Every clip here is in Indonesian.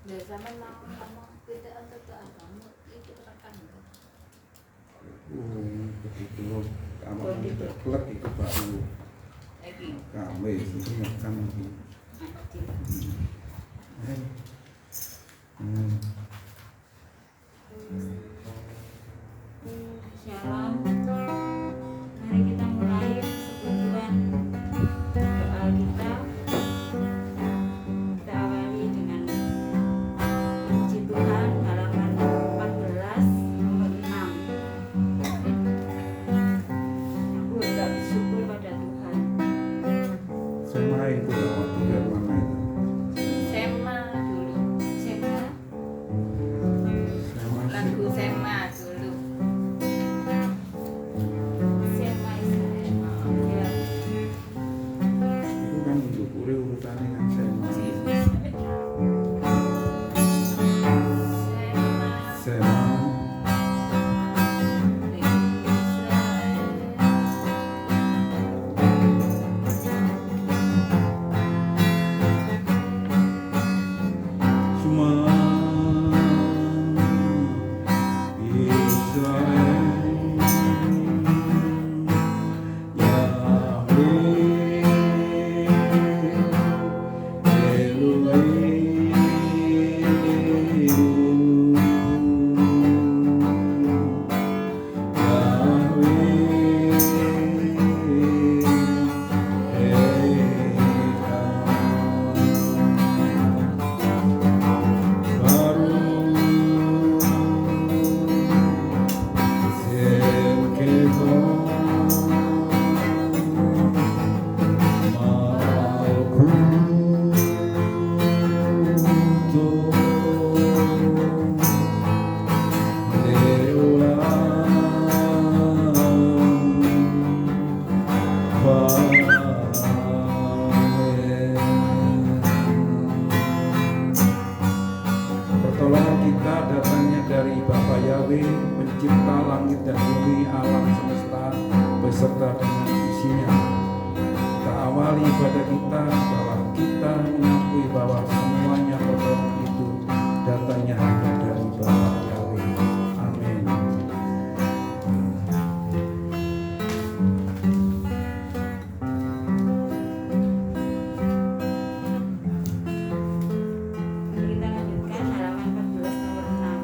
Lah sampean mau ngomong kita untuk agama itu tekan. Begitu amal kita klek itu baru kami ingatkan lagi. Shalom. Mari kita mulai persekutuan doa kita. Kita awali dengan puji Tuhan halaman 14 nomor 6. Aku hendak bersyukur pada Tuhan. Sema itu waktu dari mana itu? Sema dulu. Sema Lagu Sema dulu. Sema Israel. Ya. Itu kan untuk urutannya kan sema. Sema Shema Pertolongan kita datangnya dari Bapa Yahweh, pencipta langit dan bumi, alam semesta beserta dengan isinya. Kita awali pada kita bahwa kita mengakui bahwa semuanya pertolongan itu datangnya hanya dari Bapa Yahweh. Amin. Mari kita lanjutkan halaman 14 nomor 6.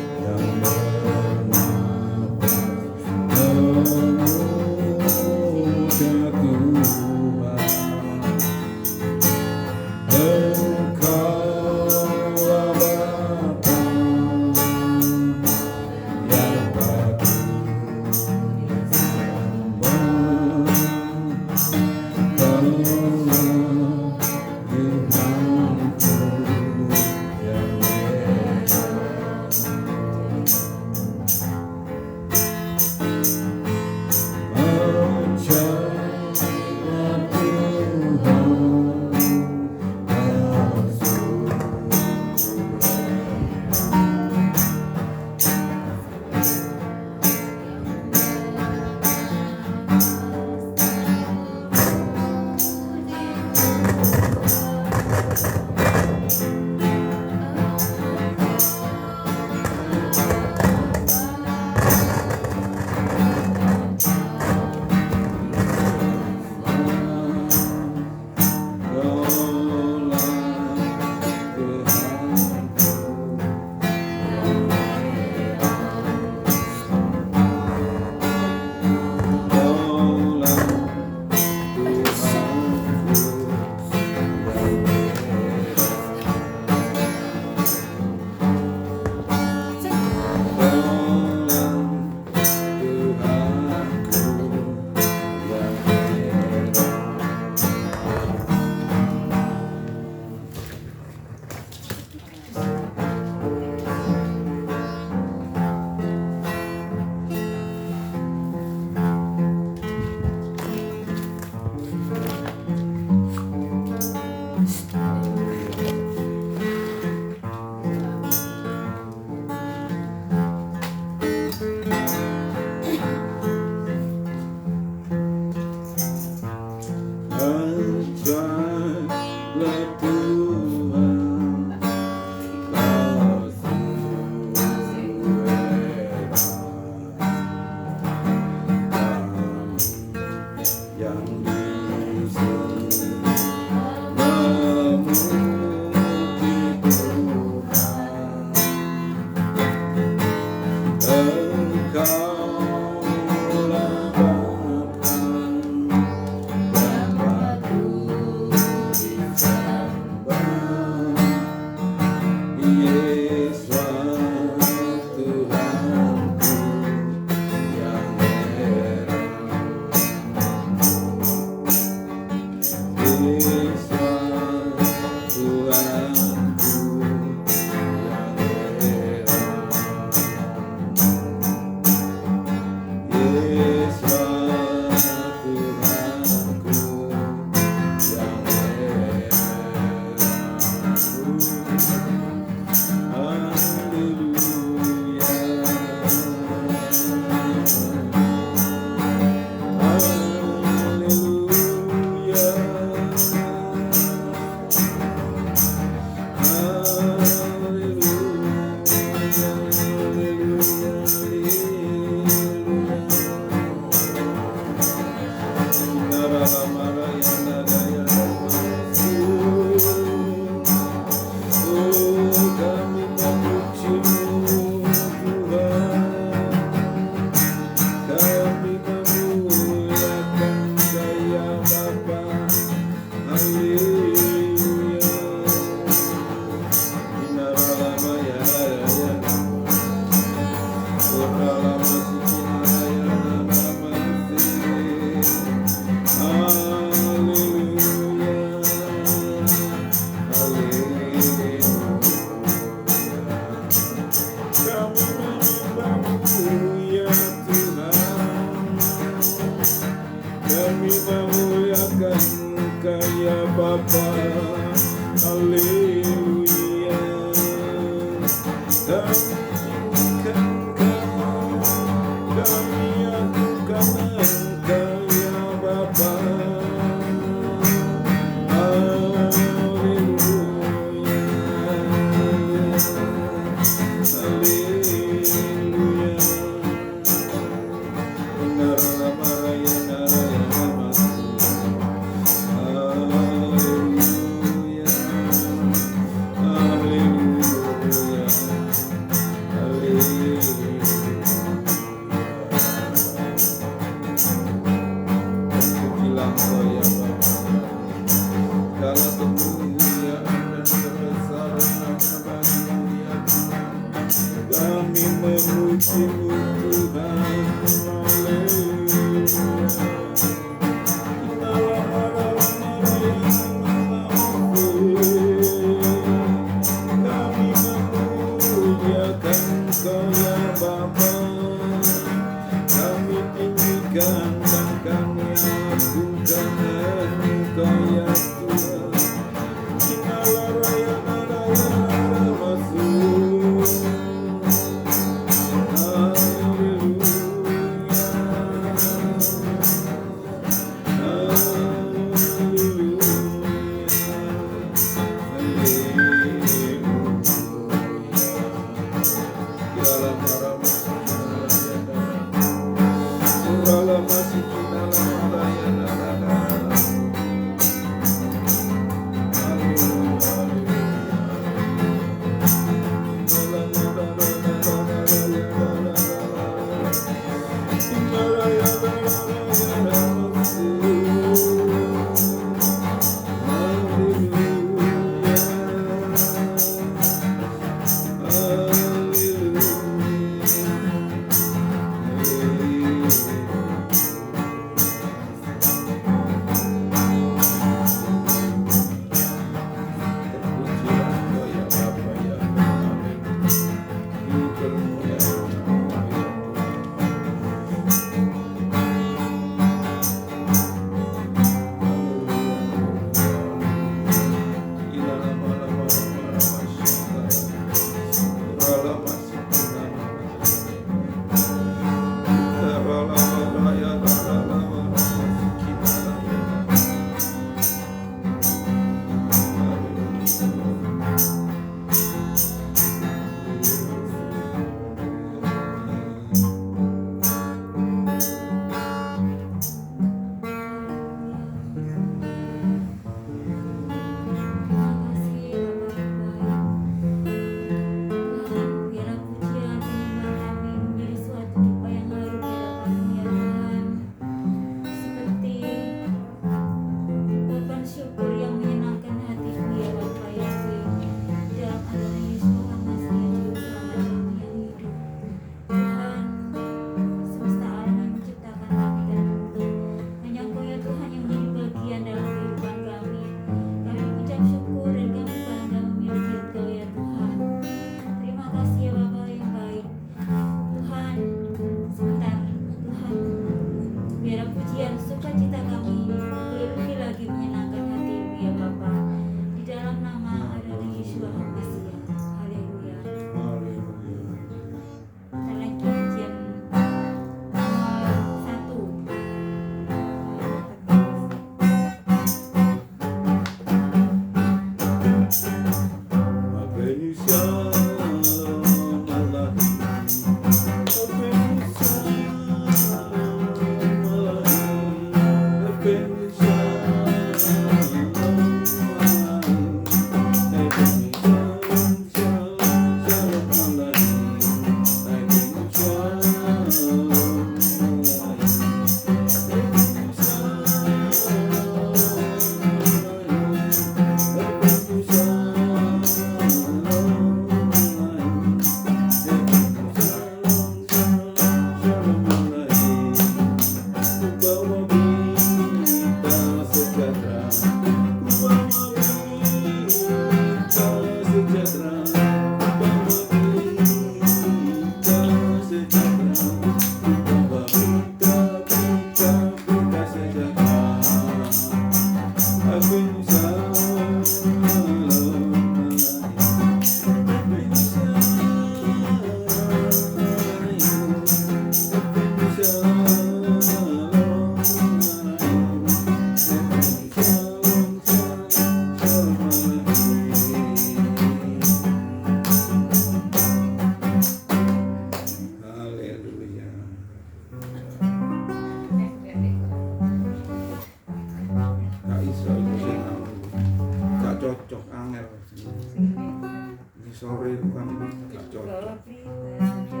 bukan ini nggak cocok. Bahwa pribadi.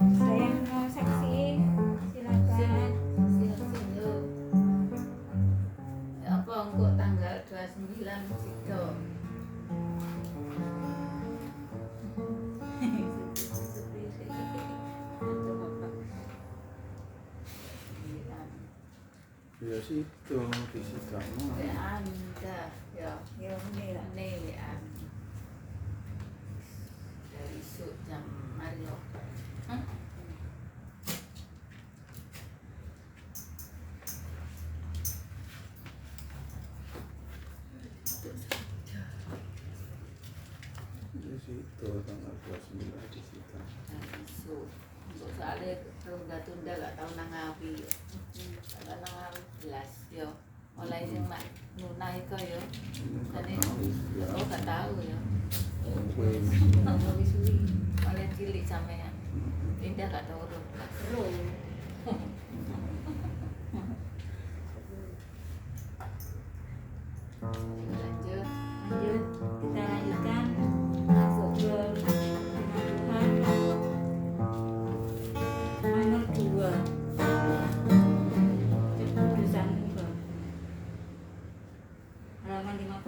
Ada yang mau saksi? Silakan. Siap yuk. Apa engko tanggal 29 Sido. Ya situ di situ mah. Anda ya Ya ini lah. ini ya dari isuk jam mari lo. Di situ tanggal 29 di situ. Isuk untuk soalnya tunda-tunda gak tahu nang ngawi. Kalau nang ngawi jelas yo. Mulai sing mak nunah iku yo. Tadi oh gak tahu yo. Ngawi suwi. Mulai cilik sampean. Pindah gak tahu urut. Seru. Lanjut. Lanjut, kita lanjutkan masuk ke Tuhan nomor 2 Keputusan Tuhan halaman 15.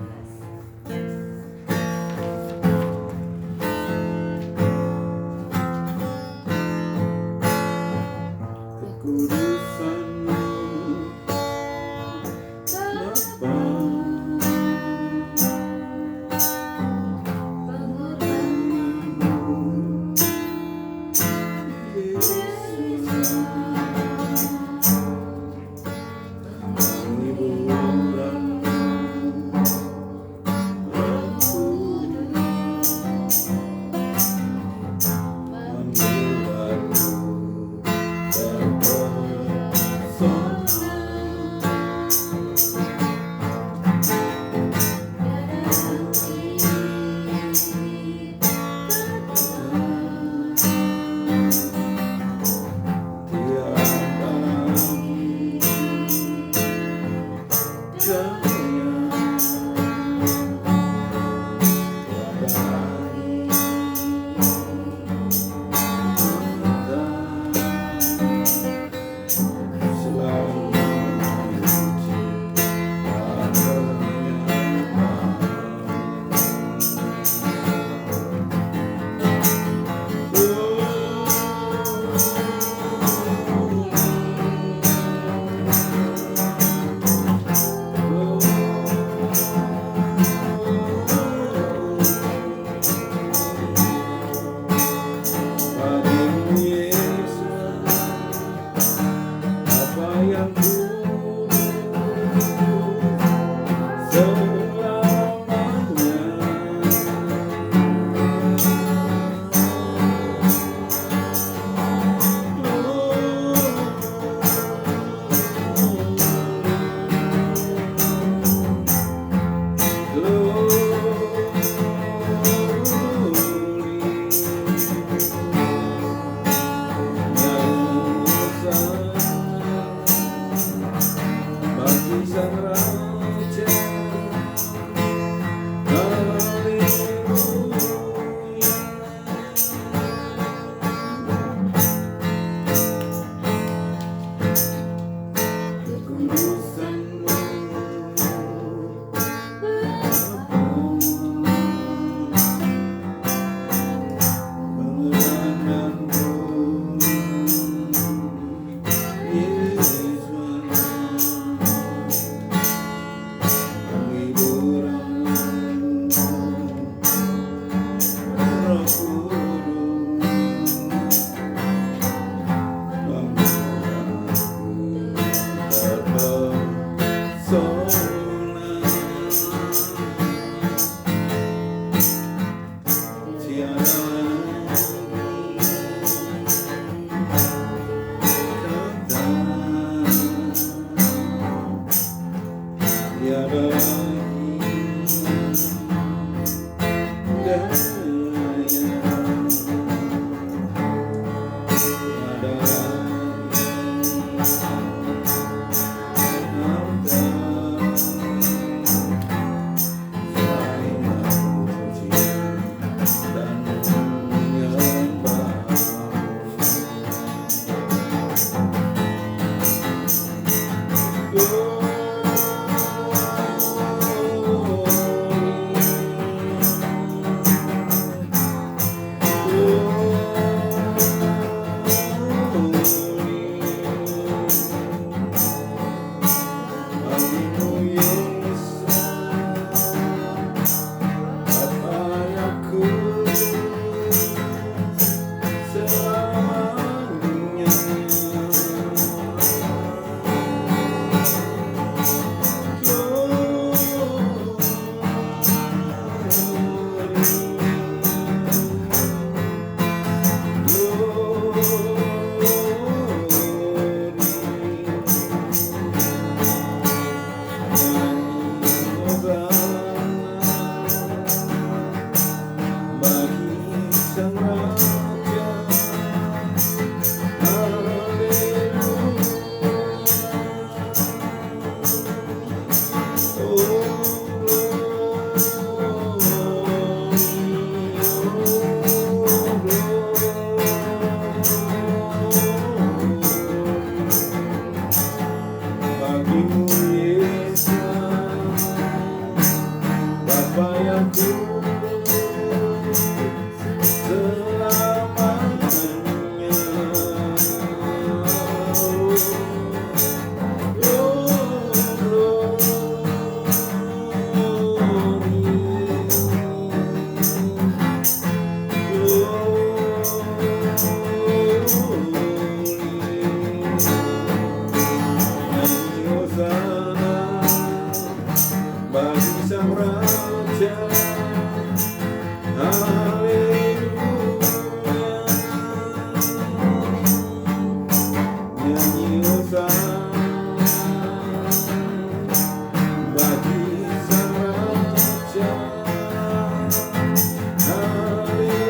aku selamanya. Bagi sang raja, haleluya. Nyanyi hosana bagi sang raja, haleluya.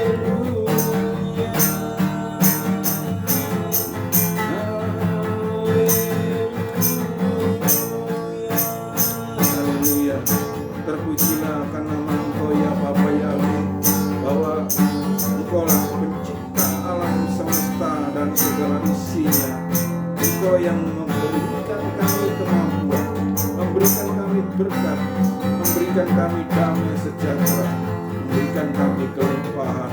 Haleluya. Terpujilah akan nama Engkau ya Bapa Yahweh, bahwa Engkaulah pencipta alam semesta dan segala isinya. Engkau yang memberikan kami kemampuan, memberikan kami berkat, memberikan kami damai sejahtera, memberikan kami kelimpahan.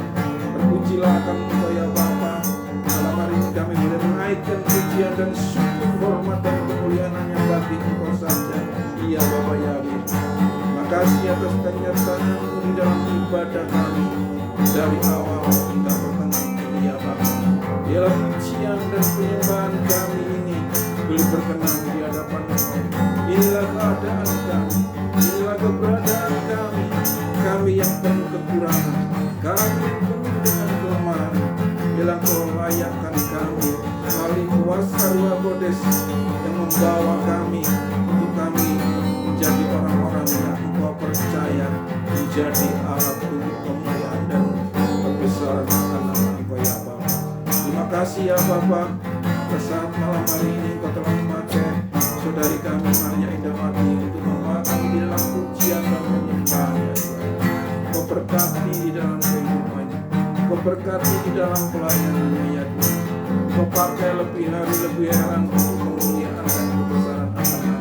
Terpujilah akan Engkau ya Bapa. Malam hari ini kami boleh menaikkan pujian dan syukur, hormat dan kemuliaan hanya bagi Engkau saja, iya Bapa Yahweh. Makasih atas penyertaan-Mu di dalam ibadah kami dari awal hingga pertengahan ini ya Bapa. Biarlah pujian dan penyembahan kami ini boleh berkenan di hadapan-Mu. Inilah keadaan kami, inilah keberadaan kami, kami yang penuh kekurangan, kami yang penuh dengan kelemahan. Biarlah Kau layakkan kami melalui kuasa Ruh Kudus yang membawa kami untuk kami menjadi orang-orang yang Engkau percaya, menjadi alat untuk kemuliaan dan kebesaran akan nama Engkau ya Bapa. Terima kasih ya Bapa, saat malam hari ini Engkau telah memakai saudari kami Maria Indawati untuk membawa kami di dalam pujian dan penyembahan ya Tuhan. Engkau berkati di dalam kehidupannya, Engkau berkati di dalam pelayanannya ya Tuhan. Engkau pakai lebih hari lebih heran untuk kemuliaan dan kebesaran akan nama.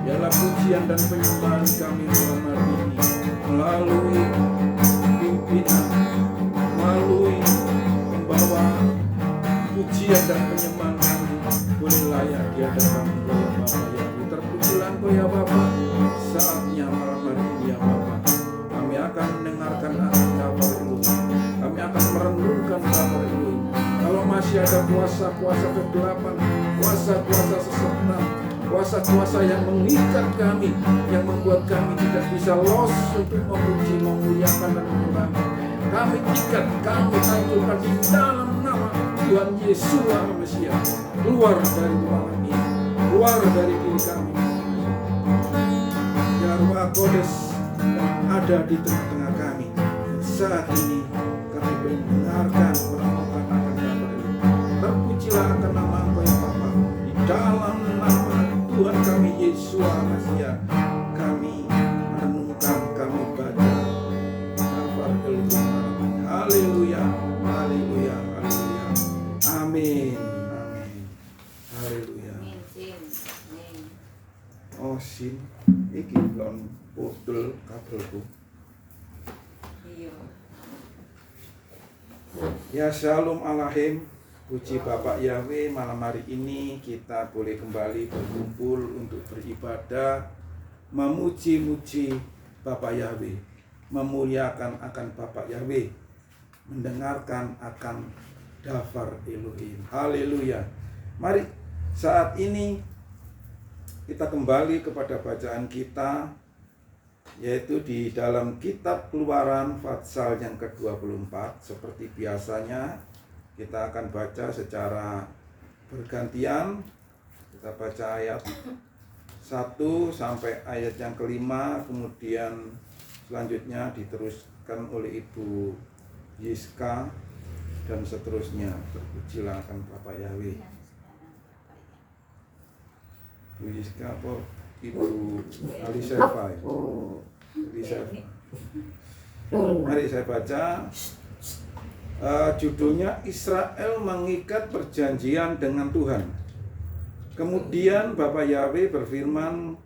Biarlah pujian dan penyembahan kami malam hari ini melalui pimpinan, melalui pembawa pujian dan penyembahan kami boleh layak di hadapan Engkau ya Bapa ya. Terpujilah Engkau ya Bapa. Saatnya malam hari ini ya Bapa, kami akan mendengarkan akan kabar Elohim, kami akan merenungkan kabar Elohim. Kalau masih ada kuasa-kuasa kegelapan, kuasa-kuasa sesetan, kuasa-kuasa yang mengikat kami, yang membuat kami tidak bisa los untuk memuji, memuliakan dan menyembah, kami ikat, kami hancurkan di dalam nama Tuhan Yesus Mesias. Keluar dari ruangan ini, keluar dari diri kami. Ya Ruh Kudus ada di tengah-tengah kami. Saat ini kami mendengarkan merenungkan akan kabar ini. Terpujilah akan nama Engkau ya Bapa. Di dalam nama Tuhan kami Yesus Mesias, kami merenungkan, kami baca kabar Elohim. Haleluya, haleluya, haleluya. Amin, amin. Haleluya. Amin, Sin. Amin. Oh sin, iki belum putul kabelku. Iya. Ya Shalom Alahim. Puji Bapak Yahweh, malam hari ini kita boleh kembali berkumpul untuk beribadah, memuji-muji Bapak Yahweh, memuliakan akan Bapak Yahweh, mendengarkan akan Dafar Elohim. Haleluya. Mari saat ini kita kembali kepada bacaan kita, yaitu di dalam kitab Keluaran pasal yang ke-24. Seperti biasanya kita akan baca secara bergantian. Kita baca ayat 1 sampai ayat yang ke-5, kemudian selanjutnya diteruskan oleh Ibu Yiska dan seterusnya. Terpujilah akan Bapak Yahweh. Ibu Yiska apa Ibu Alisefa? Mari saya baca. Judulnya Israel mengikat perjanjian dengan Tuhan. Kemudian Bapak Yahweh berfirman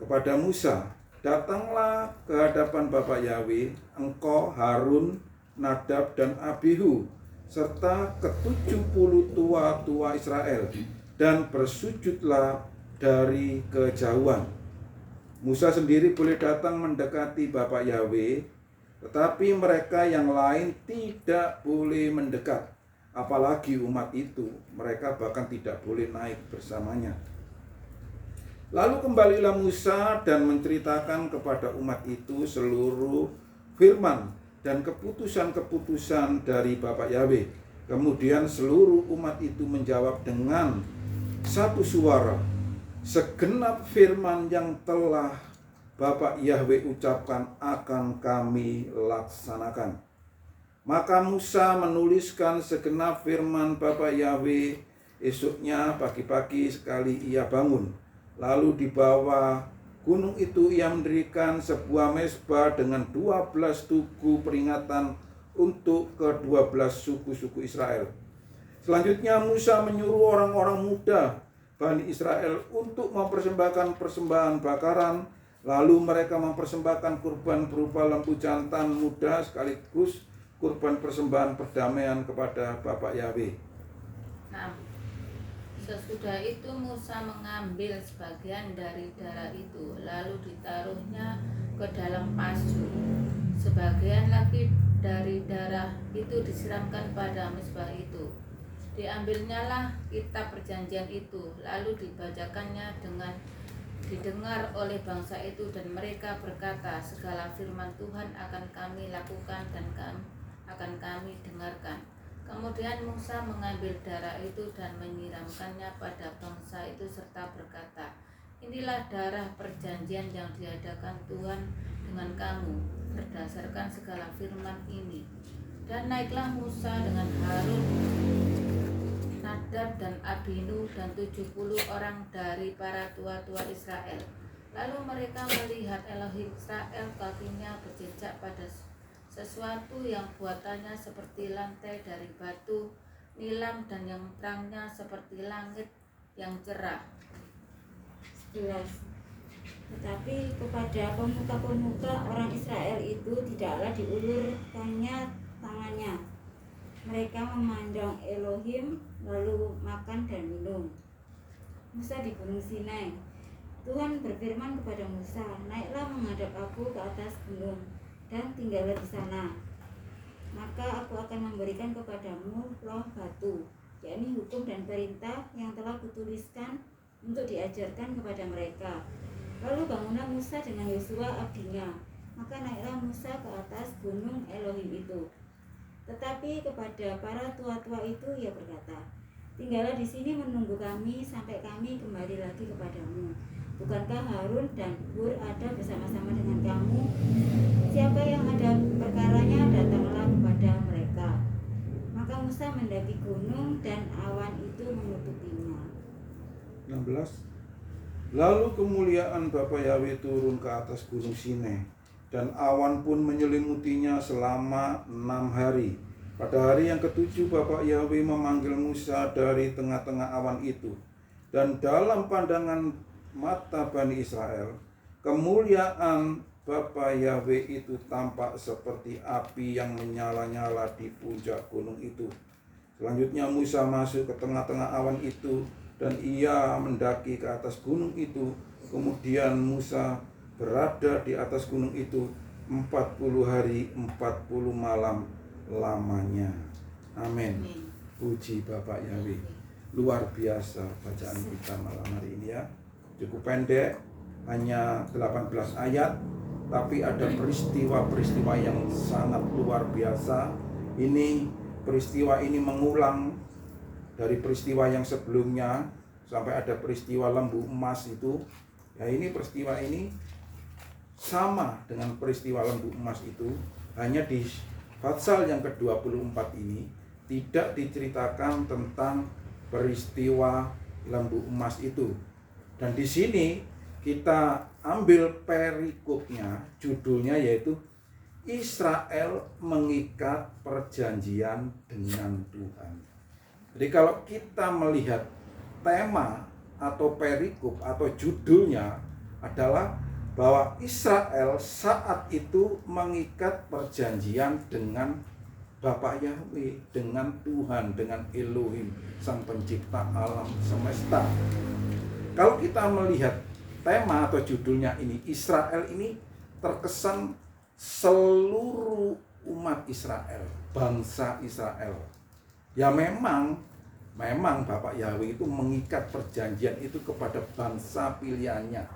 kepada Musa, Datanglah ke hadapan Bapa Yahweh, engkau Harun, Nadab dan Abihu, serta ke-70 tua-tua Israel, dan bersujudlah dari kejauhan. Musa sendiri boleh datang mendekati Bapa Yahweh, tetapi mereka yang lain tidak boleh mendekat. Apalagi umat itu, mereka bahkan tidak boleh naik bersamanya. Lalu kembalilah Musa dan menceritakan kepada umat itu seluruh firman dan keputusan-keputusan dari Bapa Yahweh. Kemudian seluruh umat itu menjawab dengan satu suara, segenap firman yang telah Bapa Yahweh ucapkan akan kami laksanakan. Maka Musa menuliskan segenap firman Bapa Yahweh. Esoknya pagi-pagi sekali ia bangun. Lalu di bawah gunung itu ia mendirikan sebuah mezbah dengan 12 tugu peringatan untuk ke-12 suku-suku Israel. Selanjutnya Musa menyuruh orang-orang muda Bani Israel untuk mempersembahkan persembahan bakaran. Lalu mereka mempersembahkan kurban berupa lembu jantan muda sekaligus kurban persembahan perdamaian kepada Bapa Yahweh. Nah, sesudah itu Musa mengambil sebagian dari darah itu, lalu ditaruhnya ke dalam pasu. Sebagian lagi dari darah itu disiramkan pada mezbah itu. Diambilnyalah kitab perjanjian itu, lalu dibacakannya dengan didengar oleh bangsa itu, dan mereka berkata, segala firman Tuhan akan kami lakukan dan akan kami dengarkan. Kemudian Musa mengambil darah itu dan menyiramkannya pada bangsa itu serta berkata, inilah darah perjanjian yang diadakan Tuhan dengan kamu berdasarkan segala firman ini. Dan naiklah Musa dengan Harun, Nadab dan Abihu dan 70 orang dari para tua-tua Israel. Lalu mereka melihat Elohim Israel, kakinya berjejak pada sesuatu yang buatannya seperti lantai dari batu nilam dan yang terangnya seperti langit yang cerah. 11. Tetapi kepada pemuka-pemuka orang Israel itu tidaklah diulurkannya tangannya. Mereka memandang Elohim lalu makan dan minum. Musa di Gunung Sinai. Tuhan berfirman kepada Musa, naiklah menghadap aku ke atas gunung dan tinggallah di sana. Maka aku akan memberikan kepadamu roh batu, yakni hukum dan perintah yang telah kutuliskan untuk diajarkan kepada mereka. Lalu bangunlah Musa dengan Yosua adiknya. Maka naiklah Musa ke atas gunung Elohim itu. Tetapi kepada para tua-tua itu ia berkata, tinggallah di sini menunggu kami sampai kami kembali lagi kepadamu. Bukankah Harun dan Hur ada bersama-sama dengan kamu? Siapa yang ada perkaranya, datanglah kepada mereka. Maka Musa mendaki gunung dan awan itu menutupinya. 16. Lalu kemuliaan Bapa Yahweh turun ke atas gunung Sinai, dan awan pun menyelimutinya selama 6 hari. Pada hari yang ke-7 Bapa Yahweh memanggil Musa dari tengah-tengah awan itu, dan dalam pandangan mata Bani Israel, kemuliaan Bapa Yahweh itu tampak seperti api yang menyala-nyala di puncak gunung itu. Selanjutnya Musa masuk ke tengah-tengah awan itu, dan ia mendaki ke atas gunung itu. Kemudian Musa berada di atas gunung itu 40 hari 40 malam lamanya. Amin. Puji Bapak Yahweh. Luar biasa bacaan kita malam hari ini ya. Cukup pendek, hanya 18 ayat, tapi ada peristiwa-peristiwa yang sangat luar biasa. Ini peristiwa ini mengulang dari peristiwa yang sebelumnya, sampai ada peristiwa lembu emas itu. Ya, ini peristiwa ini sama dengan peristiwa lembu emas itu, hanya di pasal yang ke-24 ini tidak diceritakan tentang peristiwa lembu emas itu. Dan di sini kita ambil perikopnya, judulnya yaitu Israel mengikat perjanjian dengan Tuhan. Jadi kalau kita melihat tema atau perikop atau judulnya adalah bahwa Israel saat itu mengikat perjanjian dengan Bapa Yahweh, dengan Tuhan, dengan Elohim, Sang Pencipta alam semesta. Kalau kita melihat tema atau judulnya ini, Israel ini terkesan seluruh umat Israel, bangsa Israel. Ya memang Bapak Yahweh itu mengikat perjanjian itu kepada bangsa pilihannya,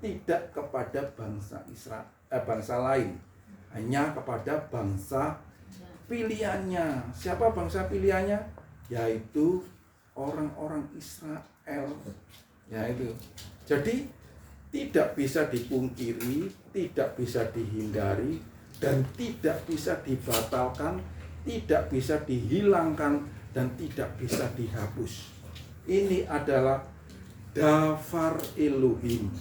tidak kepada bangsa bangsa lain, hanya kepada bangsa pilihannya. Siapa bangsa pilihannya? Yaitu orang-orang Israel. Yaitu. Jadi tidak bisa dipungkiri, tidak bisa dihindari, dan tidak bisa dibatalkan, tidak bisa dihilangkan, dan tidak bisa dihapus. Ini adalah dafar Elohim.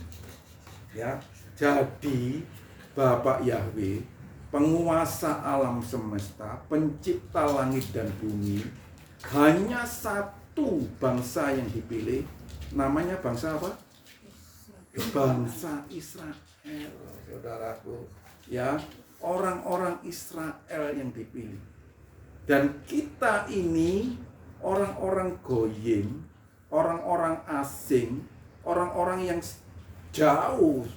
Ya, jadi Bapak Yahweh, penguasa alam semesta, pencipta langit dan bumi, hanya satu bangsa yang dipilih, namanya bangsa apa? Bangsa Israel, saudaraku. Ya, orang-orang Israel yang dipilih. Dan kita ini orang-orang goyim, orang-orang asing, orang-orang yang jauh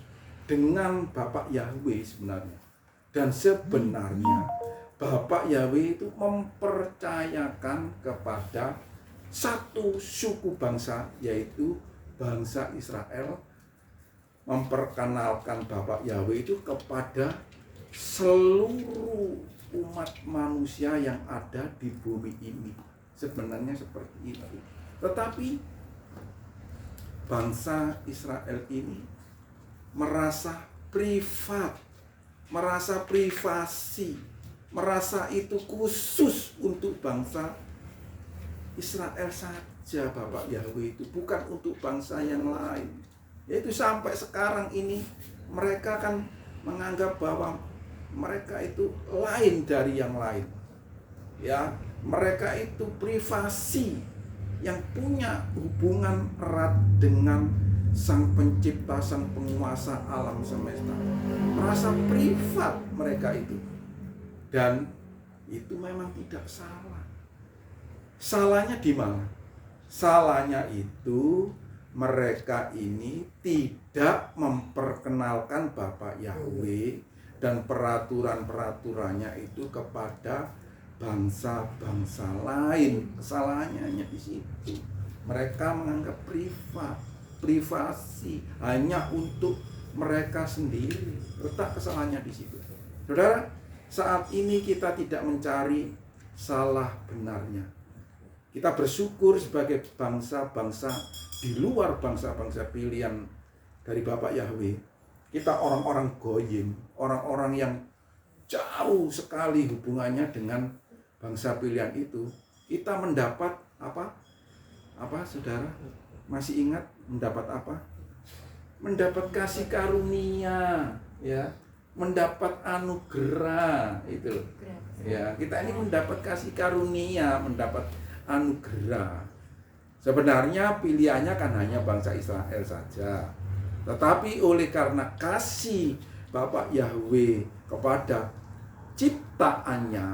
dengan Bapak Yahweh sebenarnya. Dan sebenarnya Bapak Yahweh itu mempercayakan kepada satu suku bangsa, yaitu bangsa Israel, memperkenalkan Bapak Yahweh itu kepada seluruh umat manusia yang ada di bumi ini. Sebenarnya seperti itu. Tetapi bangsa Israel ini merasa privat, merasa privasi, merasa itu khusus untuk bangsa Israel saja. Bapak Yahweh itu bukan untuk bangsa yang lain. Yaitu sampai sekarang ini mereka kan menganggap bahwa mereka itu lain dari yang lain. Ya, mereka itu privasi yang punya hubungan erat dengan Sang Pencipta, Sang Penguasa alam semesta. Merasa privat mereka itu. Dan itu memang tidak salah. Salahnya di mana? Salahnya itu mereka ini tidak memperkenalkan Bapak Yahweh dan peraturan-peraturannya itu kepada bangsa-bangsa lain. Kesalahannya hanya di situ. Mereka menganggap privasi hanya untuk mereka sendiri. Letak kesalahannya di situ. Saudara, saat ini kita tidak mencari salah benarnya. Kita bersyukur sebagai bangsa-bangsa di luar bangsa-bangsa pilihan dari Bapak Yahweh. Kita orang-orang goyim, orang-orang yang jauh sekali hubungannya dengan bangsa pilihan itu. Kita mendapat apa? Apa, saudara? Masih ingat mendapat apa? Mendapat kasih karunia, ya, mendapat anugerah itu. Ya, kita ini mendapat kasih karunia, mendapat anugerah. Sebenarnya pilihannya kan hanya bangsa Israel saja. Tetapi oleh karena kasih Bapak Yahweh kepada ciptaannya,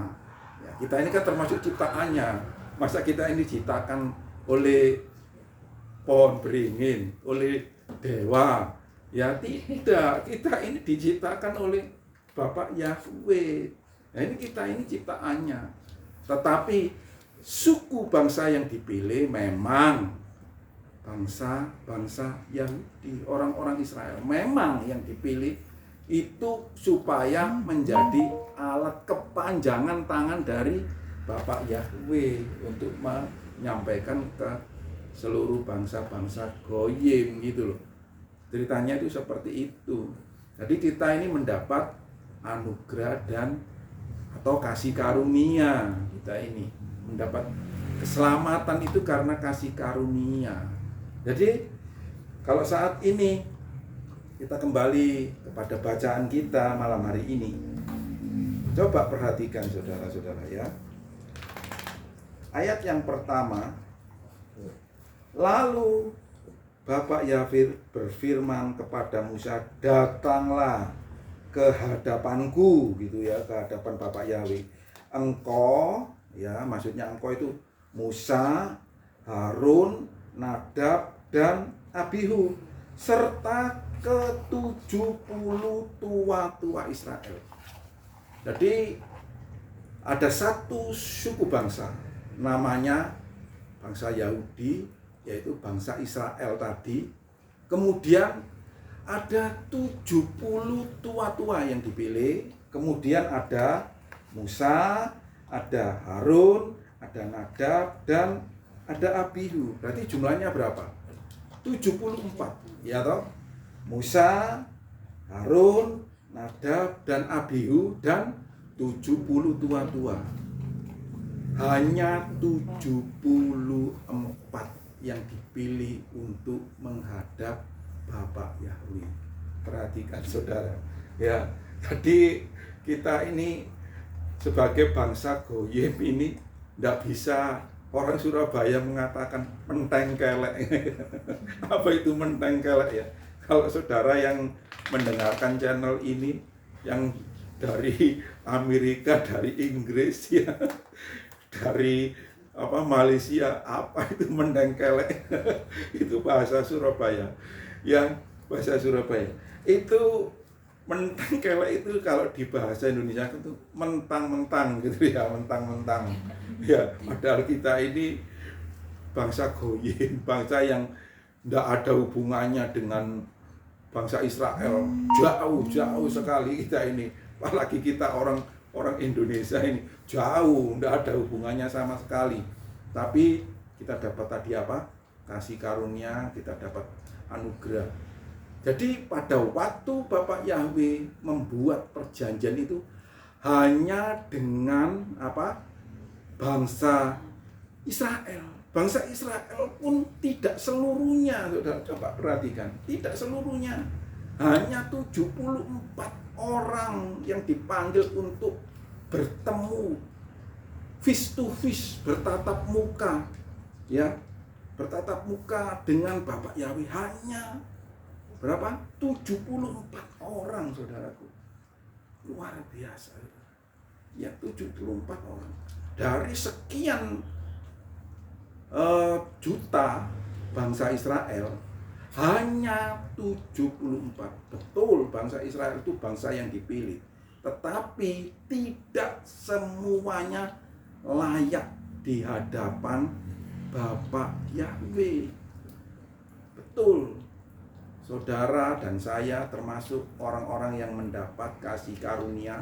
ya, kita ini kan termasuk ciptaannya. Masa kita ini diciptakan oleh pohon beringin, oleh dewa? Ya tidak, kita ini diciptakan oleh Bapak Yahweh. Nah, ini kita ini ciptaannya. Tetapi suku bangsa yang dipilih memang bangsa Yahudi, orang-orang Israel. Memang yang dipilih itu supaya menjadi alat kepanjangan tangan dari Bapak Yahweh untuk menyampaikan ke seluruh bangsa-bangsa goyim gitu loh. Ceritanya itu seperti itu. Jadi kita ini mendapat anugerah dan atau kasih karunia. Kita ini mendapat keselamatan itu karena kasih karunia. Jadi kalau saat ini kita kembali kepada bacaan kita malam hari ini, coba perhatikan saudara-saudara ya. Ayat yang pertama, lalu Bapak Yahweh berfirman kepada Musa, datanglah ke hadapanku, gitu ya, ke hadapan Bapak Yahweh. Engkau, ya, maksudnya engkau itu Musa, Harun, Nadab, dan Abihu, serta ke-70 tua-tua Israel. Jadi ada satu suku bangsa, namanya bangsa Yahudi, yaitu bangsa Israel tadi. Kemudian ada 70 tua-tua yang dipilih. Kemudian ada Musa, ada Harun, ada Nadab, dan ada Abihu. Berarti jumlahnya berapa? 74, ya toh? Musa, Harun, Nadab, dan Abihu, dan 70 tua-tua. Hanya 74 yang dipilih untuk menghadap Bapak Yahweh. Perhatikan saudara, ya. Jadi kita ini sebagai bangsa Goyim ini tidak bisa. Orang Surabaya mengatakan menteng kelek. Apa itu menteng kelek ya? Kalau saudara yang mendengarkan channel ini, yang dari Amerika, dari Inggris, ya, dari Malaysia, apa itu menteng kelek? Itu bahasa Surabaya. Yang bahasa Surabaya itu menteng kelek itu kalau di bahasa Indonesia itu mentang-mentang, gitu ya, mentang-mentang. Ya, padahal kita ini bangsa Goyim, bangsa yang tidak ada hubungannya dengan bangsa Israel. Jauh sekali kita ini. Apalagi kita orang Indonesia ini jauh, tidak ada hubungannya sama sekali. Tapi kita dapat tadi apa? Kasih karunia, kita dapat anugerah. Jadi pada waktu Bapak Yahweh membuat perjanjian itu hanya dengan bangsa Israel. Bangsa Israel pun tidak seluruhnya, saudara, coba perhatikan, tidak seluruhnya. Hanya 74 orang yang dipanggil untuk bertemu face to face, bertatap muka, ya, bertatap muka dengan Bapak Yahweh. Hanya berapa? 74 orang, saudaraku. Luar biasa. Ya, 74 orang. Dari sekian juta bangsa Israel, hanya 74. Betul, bangsa Israel itu bangsa yang dipilih. Tetapi tidak semuanya layak di hadapan Bapak Yahweh. Betul. Saudara dan saya termasuk orang-orang yang mendapat kasih karunia,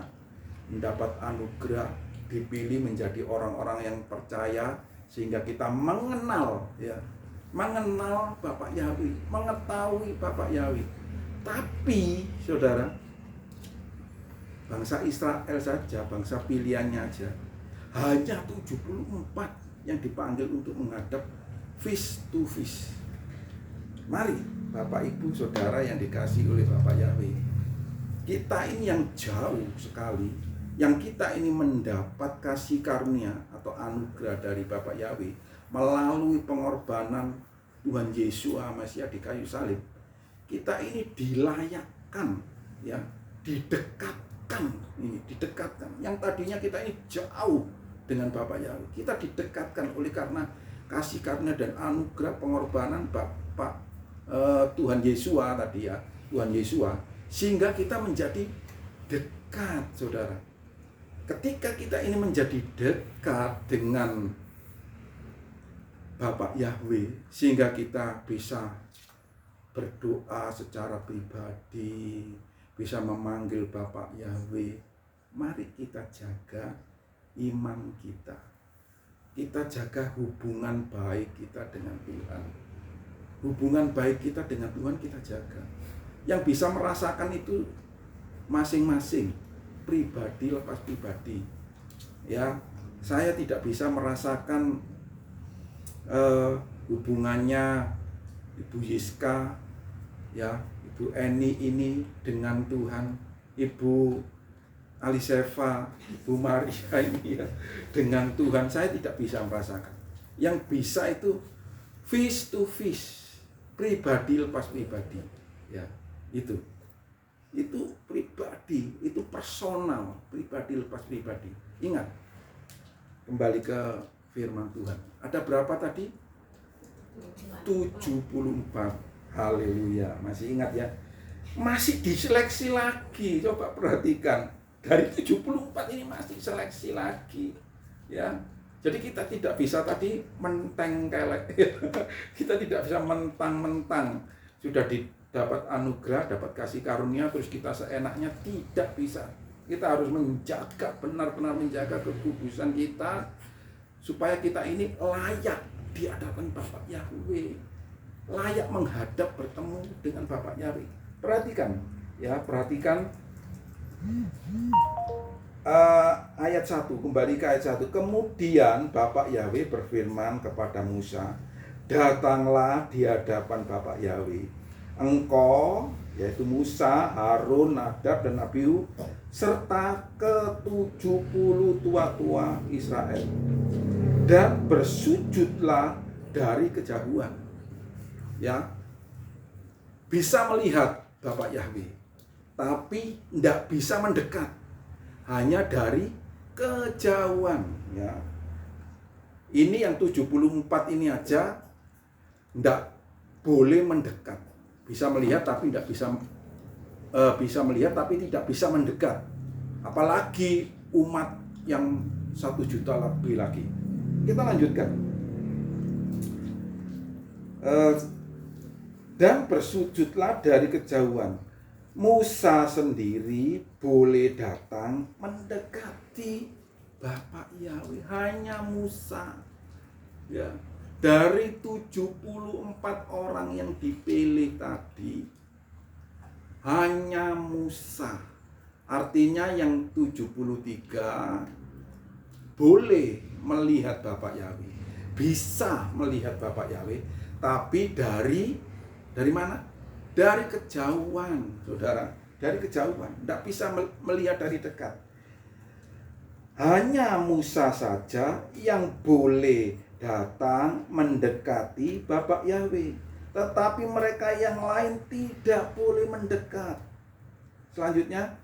mendapat anugerah, dipilih menjadi orang-orang yang percaya, sehingga kita mengenal, ya, mengenal Bapak Yahweh, mengetahui Bapak Yahweh. Tapi saudara, bangsa Israel saja, bangsa pilihannya aja, hanya 74 yang dipanggil untuk menghadap face to face. Mari Bapak Ibu Saudara yang dikasihi oleh Bapak Yahweh, kita ini yang jauh sekali, yang kita ini mendapat kasih karunia atau anugerah dari Bapak Yahweh melalui pengorbanan Tuhan Yesus Mesias di kayu salib. Kita ini dilayakkan, ya, didekatkan, didekatkan. Yang tadinya kita ini jauh dengan Bapak Yahweh, kita didekatkan oleh karena kasih karunia dan anugerah pengorbanan Bapak Tuhan Yesus tadi, ya, Tuhan Yesus, sehingga kita menjadi dekat, saudara. Ketika kita ini menjadi dekat dengan Bapak Yahweh, sehingga kita bisa berdoa secara pribadi, bisa memanggil Bapak Yahweh. Mari kita jaga iman kita. Kita jaga hubungan baik kita dengan Tuhan. Hubungan baik kita dengan Tuhan kita jaga. Yang bisa merasakan itu masing-masing, pribadi lepas pribadi. Ya, saya tidak bisa merasakan hubungannya Ibu Yiska, ya, Ibu Eni ini dengan Tuhan, Ibu Alisefa, Ibu Maria ini, ya, dengan Tuhan. Saya tidak bisa merasakan. Yang bisa itu face to face, pribadi lepas pribadi, ya. Itu pribadi, itu personal, pribadi lepas pribadi. Ingat, kembali ke firman Tuhan. Ada berapa tadi? 74. Haleluya. Masih ingat ya? Masih diseleksi lagi. Coba perhatikan. Dari 74 ini masih seleksi lagi. Ya. Jadi kita tidak bisa tadi mentengkelek. Kita tidak bisa mentang-mentang sudah dapat anugerah, dapat kasih karunia, terus kita seenaknya. Tidak bisa. Kita harus menjaga, benar-benar menjaga kekudusan kita, supaya kita ini layak di hadapan Bapak Yahweh, layak menghadap bertemu dengan Bapak Yahweh. Perhatikan, ya, perhatikan ayat 1, kembali ke ayat 1. Kemudian Bapak Yahweh berfirman kepada Musa, datanglah di hadapan Bapak Yahweh, engkau, yaitu Musa, Harun, Nadab, dan Abihu, serta ke-70 tua-tua Israel, dan bersujudlah dari kejauhan. Ya, bisa melihat Bapak Yahweh, tapi tidak bisa mendekat, hanya dari kejauhan. Ya, ini yang 74 ini aja tidak boleh mendekat. Bisa melihat tapi tidak bisa melihat tapi tidak bisa mendekat. Apalagi umat yang 1 juta lebih lagi. Kita lanjutkan. Dan bersujudlah dari kejauhan. Musa sendiri boleh datang mendekati Bapak Yahweh. Hanya Musa. Ya. Dari 74 orang yang dipilih tadi, hanya Musa. Artinya yang 73 boleh melihat Bapak Yahweh, bisa melihat Bapak Yahweh, tapi dari mana? Dari kejauhan, saudara. Dari kejauhan, tidak bisa melihat dari dekat. Hanya Musa saja yang boleh datang mendekati Bapak Yahweh, tetapi mereka yang lain tidak boleh mendekat. Selanjutnya,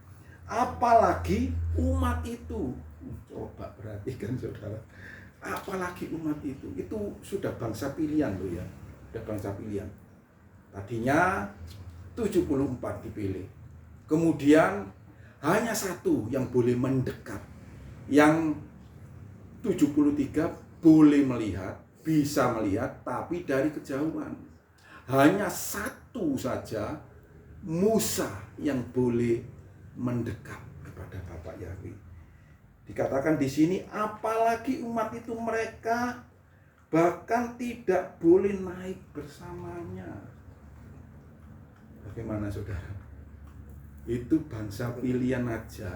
apalagi umat itu. Coba perhatikan, saudara. Apalagi umat itu sudah bangsa pilihan loh ya. Sudah bangsa pilihan. Tadinya 74 dipilih. Kemudian hanya 1 yang boleh mendekat. Yang 73 boleh melihat, bisa melihat, tapi dari kejauhan. Hanya 1 saja, Musa, yang boleh mendekat kepada Bapak Yahweh. Dikatakan di sini, apalagi umat itu, mereka bahkan tidak boleh naik bersamanya. Bagaimana, saudara? Itu bangsa pilihan aja,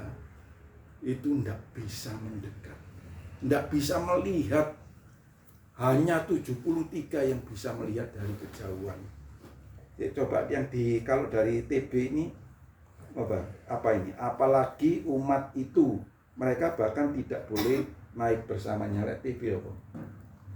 itu tidak bisa mendekat, tidak bisa melihat. Hanya 73 yang bisa melihat dari kejauhan. Ya, coba yang kalau dari TB ini apa ini? Apalagi umat itu, mereka bahkan tidak boleh naik bersamanya. TB apa?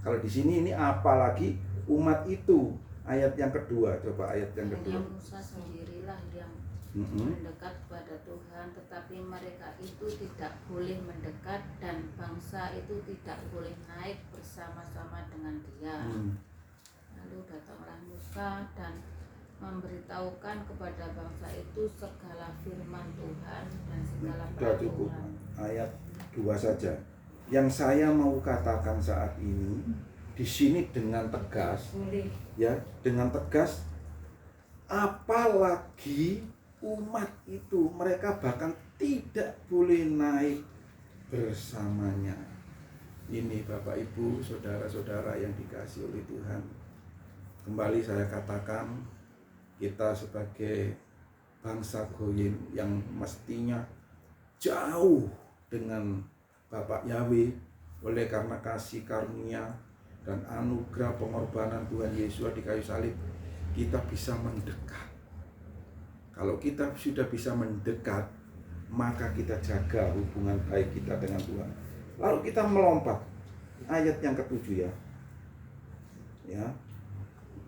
Kalau di sini ini apalagi umat itu, ayat yang kedua. Coba ayat yang kedua. Hanya Musa sendirilah yang mendekat kepada Tuhan, tetapi mereka itu tidak boleh mendekat, dan bangsa itu tidak boleh naik bersama-sama dengan dia. Lalu datanglah Musa dan memberitahukan kepada bangsa itu segala firman Tuhan dan segala peraturan. Ayat 2 saja. Yang saya mau katakan saat ini di sini dengan tegas, ya, dengan tegas, apalagi umat itu, mereka bahkan tidak boleh naik bersamanya. Ini Bapak Ibu, saudara-saudara yang dikasihi oleh Tuhan. Kembali saya katakan, kita sebagai bangsa goyim yang mestinya jauh dengan Bapak Yahweh, oleh karena kasih karunia dan anugerah pengorbanan Tuhan Yesus di kayu salib, kita bisa mendekat. Kalau kita sudah bisa mendekat, maka kita jaga hubungan baik kita dengan Tuhan. Lalu kita melompat ayat yang ke-7 ya.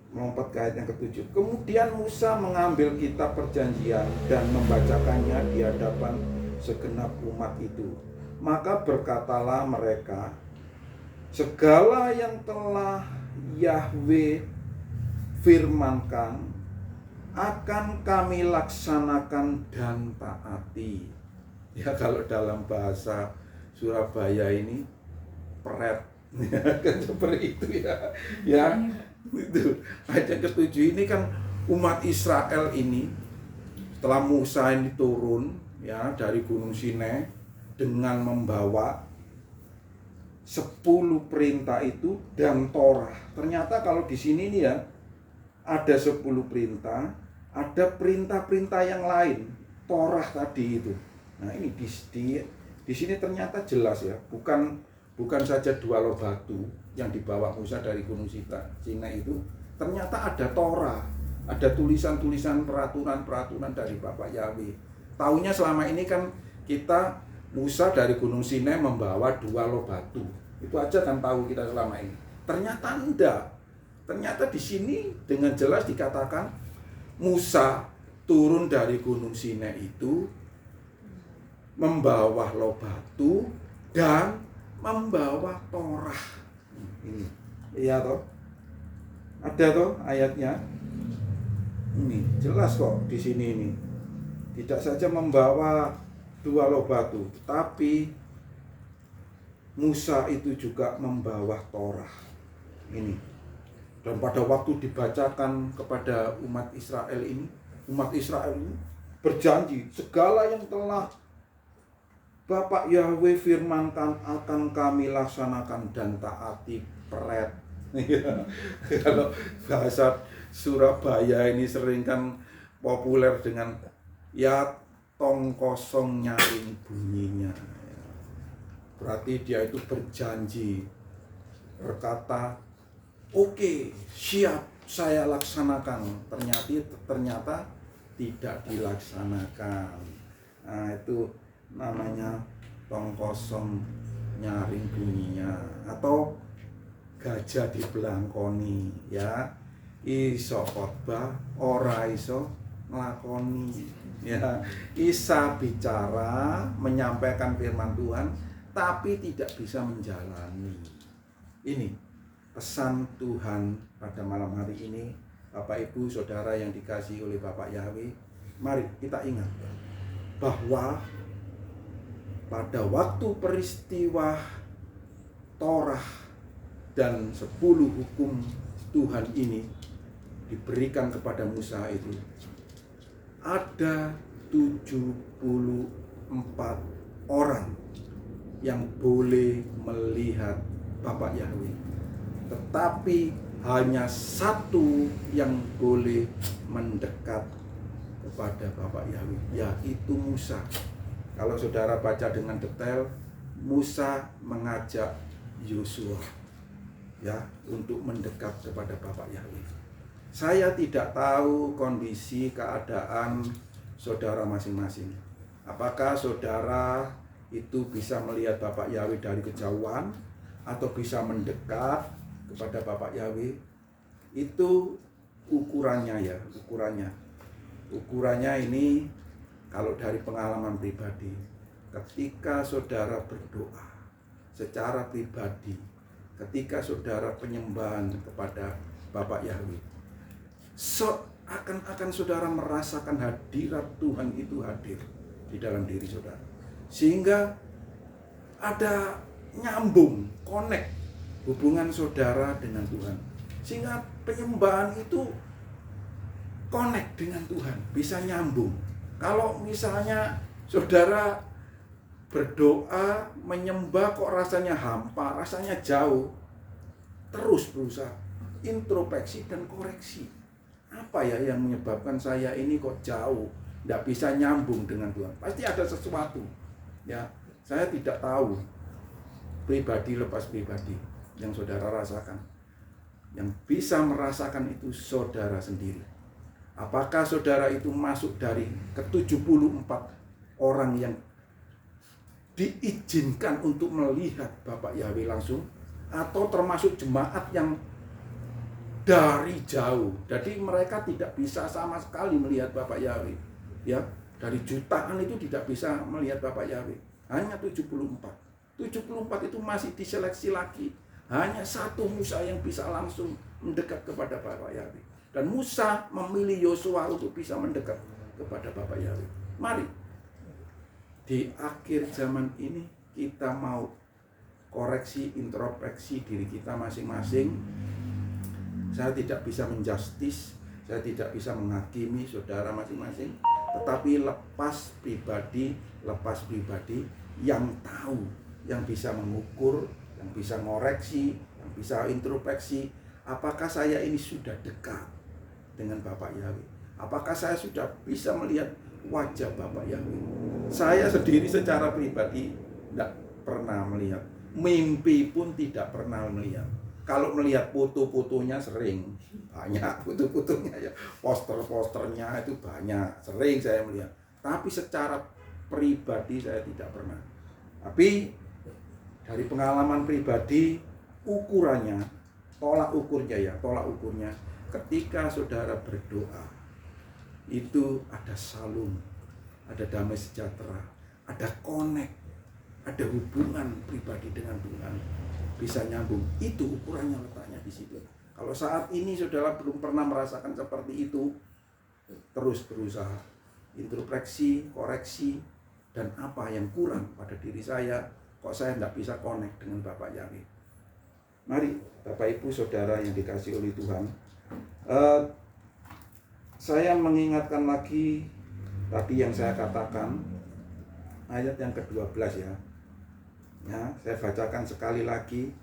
melompat ke ayat yang ke-7. Kemudian Musa mengambil kitab perjanjian dan membacakannya di hadapan segenap umat itu. Maka berkatalah mereka, segala yang telah Yahwe firmankan akan kami laksanakan dan taati. Ya, kalau dalam bahasa Surabaya ini peret, kan seperti itu ya. Ya, itu ayat yang ke-7 ini kan umat Israel ini setelah Musa ini turun ya dari Gunung Sinai dengan membawa 10 perintah itu dan Torah. Ternyata kalau di sini nih ya ada 10 perintah, ada perintah-perintah yang lain, Torah tadi itu. Nah, ini di sini ternyata jelas ya, bukan saja 2 loh batu yang dibawa Musa dari Gunung Sinai itu, ternyata ada Torah, ada tulisan-tulisan peraturan-peraturan dari Bapak Yahweh. Taunya selama ini kan kita Musa dari Gunung Sinai membawa 2 loh batu. Itu aja kan tahu kita selama ini. Ternyata enggak. Ternyata di sini dengan jelas dikatakan Musa turun dari Gunung Sinai itu membawa loh batu dan membawa Torah. Ini. Iya toh? Ada toh ayatnya? Ini jelas kok di sini ini. Tidak saja membawa 2 loh batu, tapi Musa itu juga membawa Torah. Ini. Dan pada waktu dibacakan kepada umat Israel ini berjanji segala yang telah Bapak Yahweh firmankan akan kami laksanakan dan taati, peret. Kalau bahasa Surabaya ini sering kan populer dengan ya tong kosong nyaring bunyinya. Berarti dia itu berjanji, berkata, oke, siap, saya laksanakan. Ternyata tidak dilaksanakan. Nah, itu namanya tong kosong nyaring bunyinya, atau gajah dibelangkoni ya. Iso khotbah ora iso nglakoni ya. Isa bicara menyampaikan firman Tuhan tapi tidak bisa menjalani. Ini pesan Tuhan pada malam hari ini, Bapak Ibu Saudara yang dikasihi oleh Bapak Yahweh. Mari kita ingat bahwa pada waktu peristiwa Torah dan 10 hukum Tuhan ini diberikan kepada Musa itu, ada 74 orang yang boleh melihat Bapak Yahweh, tetapi hanya 1 yang boleh mendekat kepada Bapak Yahweh, yaitu Musa. Kalau saudara baca dengan detail, Musa mengajak Yosua ya untuk mendekat kepada Bapak Yahweh. Saya tidak tahu kondisi keadaan saudara masing-masing. Apakah saudara itu bisa melihat Bapak Yahweh dari kejauhan atau bisa mendekat kepada Bapak Yahweh? Itu ukurannya ya, ukurannya ini kalau dari pengalaman pribadi, ketika saudara berdoa secara pribadi, ketika saudara penyembahan kepada Bapak Yahweh, akan saudara merasakan hadirat Tuhan itu hadir di dalam diri saudara, sehingga ada nyambung, connect hubungan saudara dengan Tuhan, sehingga penyembahan itu connect dengan Tuhan, bisa nyambung. Kalau misalnya saudara berdoa, menyembah kok rasanya hampa, rasanya jauh, terus berusaha introspeksi dan koreksi. Apa ya yang menyebabkan saya ini kok jauh, tidak bisa nyambung dengan Tuhan? Pasti ada sesuatu. Ya, saya tidak tahu pribadi lepas pribadi yang saudara rasakan. Yang bisa merasakan itu saudara sendiri. Apakah saudara itu masuk dari ke-74 orang yang diizinkan untuk melihat Bapak Yahweh langsung, atau termasuk jemaat yang dari jauh. Jadi mereka tidak bisa sama sekali melihat Bapak Yahweh. Ya, dari jutaan itu tidak bisa melihat Bapak Yahweh. Hanya 74. 74 itu masih diseleksi lagi. Hanya satu Musa yang bisa langsung mendekat kepada Bapak Yahweh. Dan Musa memilih Yosua untuk bisa mendekat kepada Bapak Yahweh. Mari, di akhir zaman ini kita mau koreksi, introspeksi diri kita masing-masing. Saya tidak bisa menjustis, saya tidak bisa menghakimi saudara masing-masing, tetapi lepas pribadi yang tahu, yang bisa mengukur, yang bisa ngoreksi, yang bisa introspeksi. Apakah saya ini sudah dekat dengan Bapak Yahweh? Apakah saya sudah bisa melihat wajah Bapak Yahweh? Saya sendiri secara pribadi tidak pernah melihat. Mimpi pun tidak pernah melihat. Kalau melihat foto-fotonya sering, banyak foto-fotonya ya, poster-posternya itu banyak, sering saya melihat. Tapi secara pribadi saya tidak pernah. Tapi dari pengalaman pribadi, ukurannya, tolak ukurnya, ketika saudara berdoa, itu ada salum, ada damai sejahtera, ada connect, ada hubungan pribadi dengan Tuhan, bisa nyambung. Itu ukurannya, letaknya di situ. Kalau saat ini saudara belum pernah merasakan seperti itu, terus berusaha introspeksi, koreksi, dan apa yang kurang pada diri saya, kok saya tidak bisa connect dengan Bapak Yahweh. Mari Bapak Ibu Saudara yang dikasihi oleh Tuhan, saya mengingatkan lagi tadi yang saya katakan, ayat yang ke-12 ya. Saya bacakan sekali lagi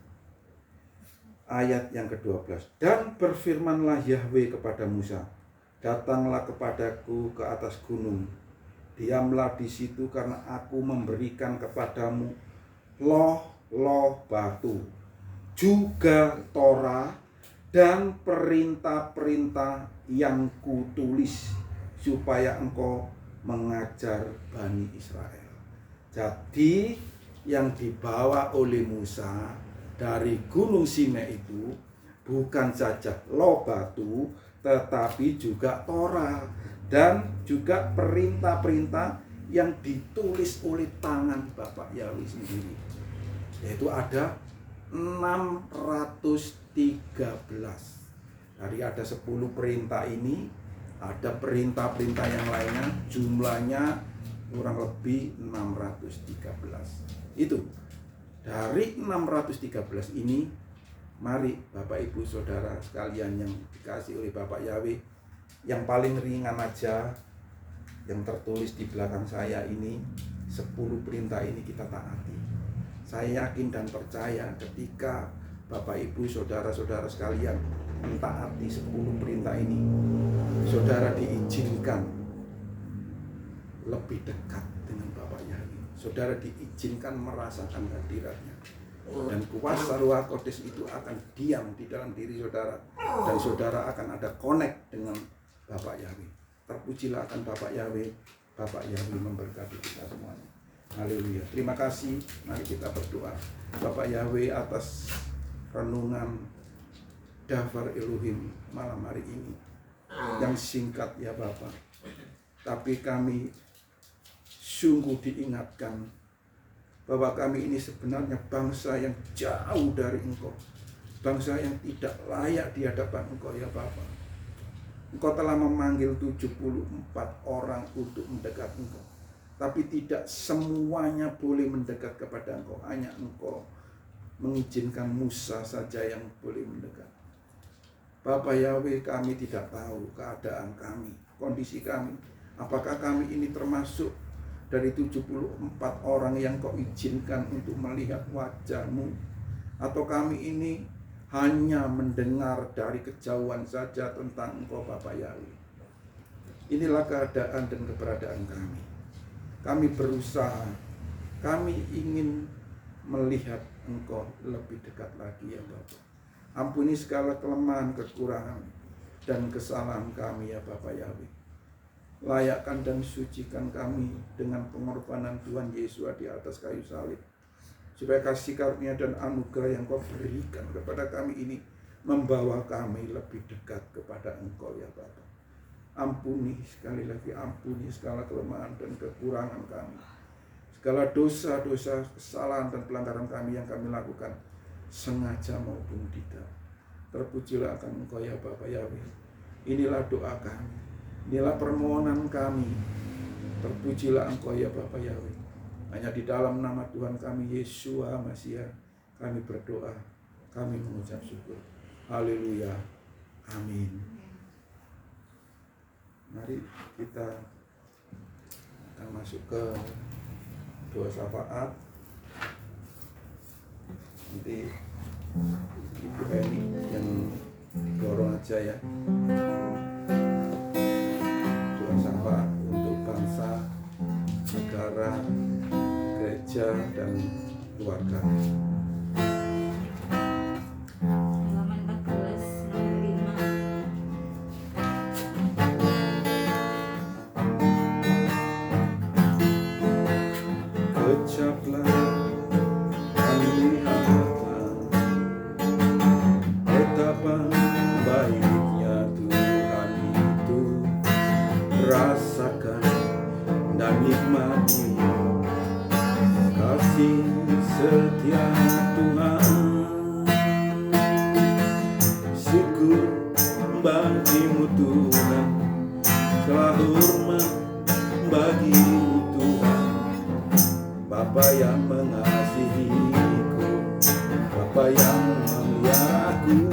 ayat yang ke-12. Dan berfirmanlah Yahweh kepada Musa, datanglah kepadaku ke atas gunung, diamlah di situ, karena aku memberikan kepadamu loh batu, juga Torah dan perintah-perintah yang kutulis, supaya engkau mengajar Bani Israel. Jadi yang dibawa oleh Musa dari Gunung Sinai itu bukan saja loh batu, tetapi juga Torah dan juga perintah-perintah yang ditulis oleh tangan Bapak Yahweh sendiri. Yaitu ada 613. Dari ada 10 perintah ini, ada perintah-perintah yang lainnya, jumlahnya kurang lebih 613. Itu dari 613 ini, mari Bapak Ibu Saudara sekalian yang dikasihi oleh Bapak Yahweh, yang paling ringan aja yang tertulis di belakang saya ini, 10 perintah ini kita taati. Saya yakin dan percaya ketika Bapak Ibu Saudara-saudara sekalian mentaati 10 perintah ini, saudara diizinkan lebih dekat dengan Bapak Yahweh. Saudara diizinkan merasakan hadiratnya, dan kuasa Ruh Kudus itu akan diam di dalam diri saudara, dan saudara akan ada connect dengan Bapak Yahweh. Terpujilah akan Bapak Yahweh. Bapak Yahweh memberkati kita semuanya. Haleluya. Terima kasih. Mari kita berdoa. Bapak Yahweh, atas renungan Davar Elohim malam hari ini yang singkat ya Bapak, tapi kami sungguh diingatkan bahwa kami ini sebenarnya bangsa yang jauh dari Engkau, bangsa yang tidak layak di hadapan Engkau ya Bapak. Engkau telah memanggil 74 orang untuk mendekat Engkau, tapi tidak semuanya boleh mendekat kepada Engkau. Hanya Engkau mengizinkan Musa saja yang boleh mendekat. Bapak Yahweh, kami tidak tahu keadaan kami, kondisi kami. Apakah kami ini termasuk dari 74 orang yang Kau izinkan untuk melihat wajah-Mu, atau kami ini hanya mendengar dari kejauhan saja tentang Engkau Bapak Yahweh? Inilah keadaan dan keberadaan kami. Kami berusaha, kami ingin melihat Engkau lebih dekat lagi ya Bapak. Ampuni segala kelemahan, kekurangan, dan kesalahan kami ya Bapak Yahweh. Layakkan dan sucikan kami dengan pengorbanan Tuhan Yesus di atas kayu salib, supaya kasih karunia dan anugerah yang Kau berikan kepada kami ini membawa kami lebih dekat kepada Engkau ya Bapa. Ampuni sekali lagi, ampuni segala kelemahan dan kekurangan kami, segala dosa-dosa, kesalahan dan pelanggaran kami yang kami lakukan sengaja maupun tidak. Terpujilah akan Engkau ya Bapa Yahweh. Inilah doa kami, inilah permohonan kami. Terpujilah Engkau ya Bapa Yahweh. Hanya di dalam nama Tuhan kami Yeshua Masiah kami berdoa, kami mengucap syukur. Haleluya, amin. Mari kita akan masuk ke doa syafaat. Nanti Ibu Eni yang dorong aja ya. Doa syafaat untuk bangsa, negara, gereja, dan keluarga. Halaman 14 nomor 5. Kecaplah dan lihatlah betapa baiknya Tuhan itu. Rasakan dan nikmati kasih setia Tuhan. Syukur bagimu Tuhan, segala hormat bagimu Tuhan. Bapa yang mengasihiku, Bapa yang memeliharaku.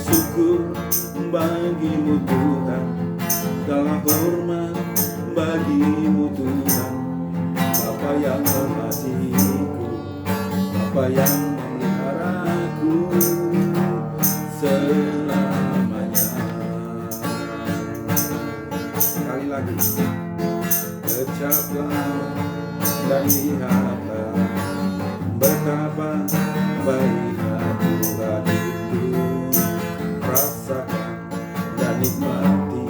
Syukur bagimu Tuhan, segala hormat bagimu Tuhan. Bapa yang mengasihiku, Bapa yang memeliharaku selamanya. Sekali lagi. Kecaplah dan lihatlah betapa baiknya Tuhan itu. Rasakan dan nikmati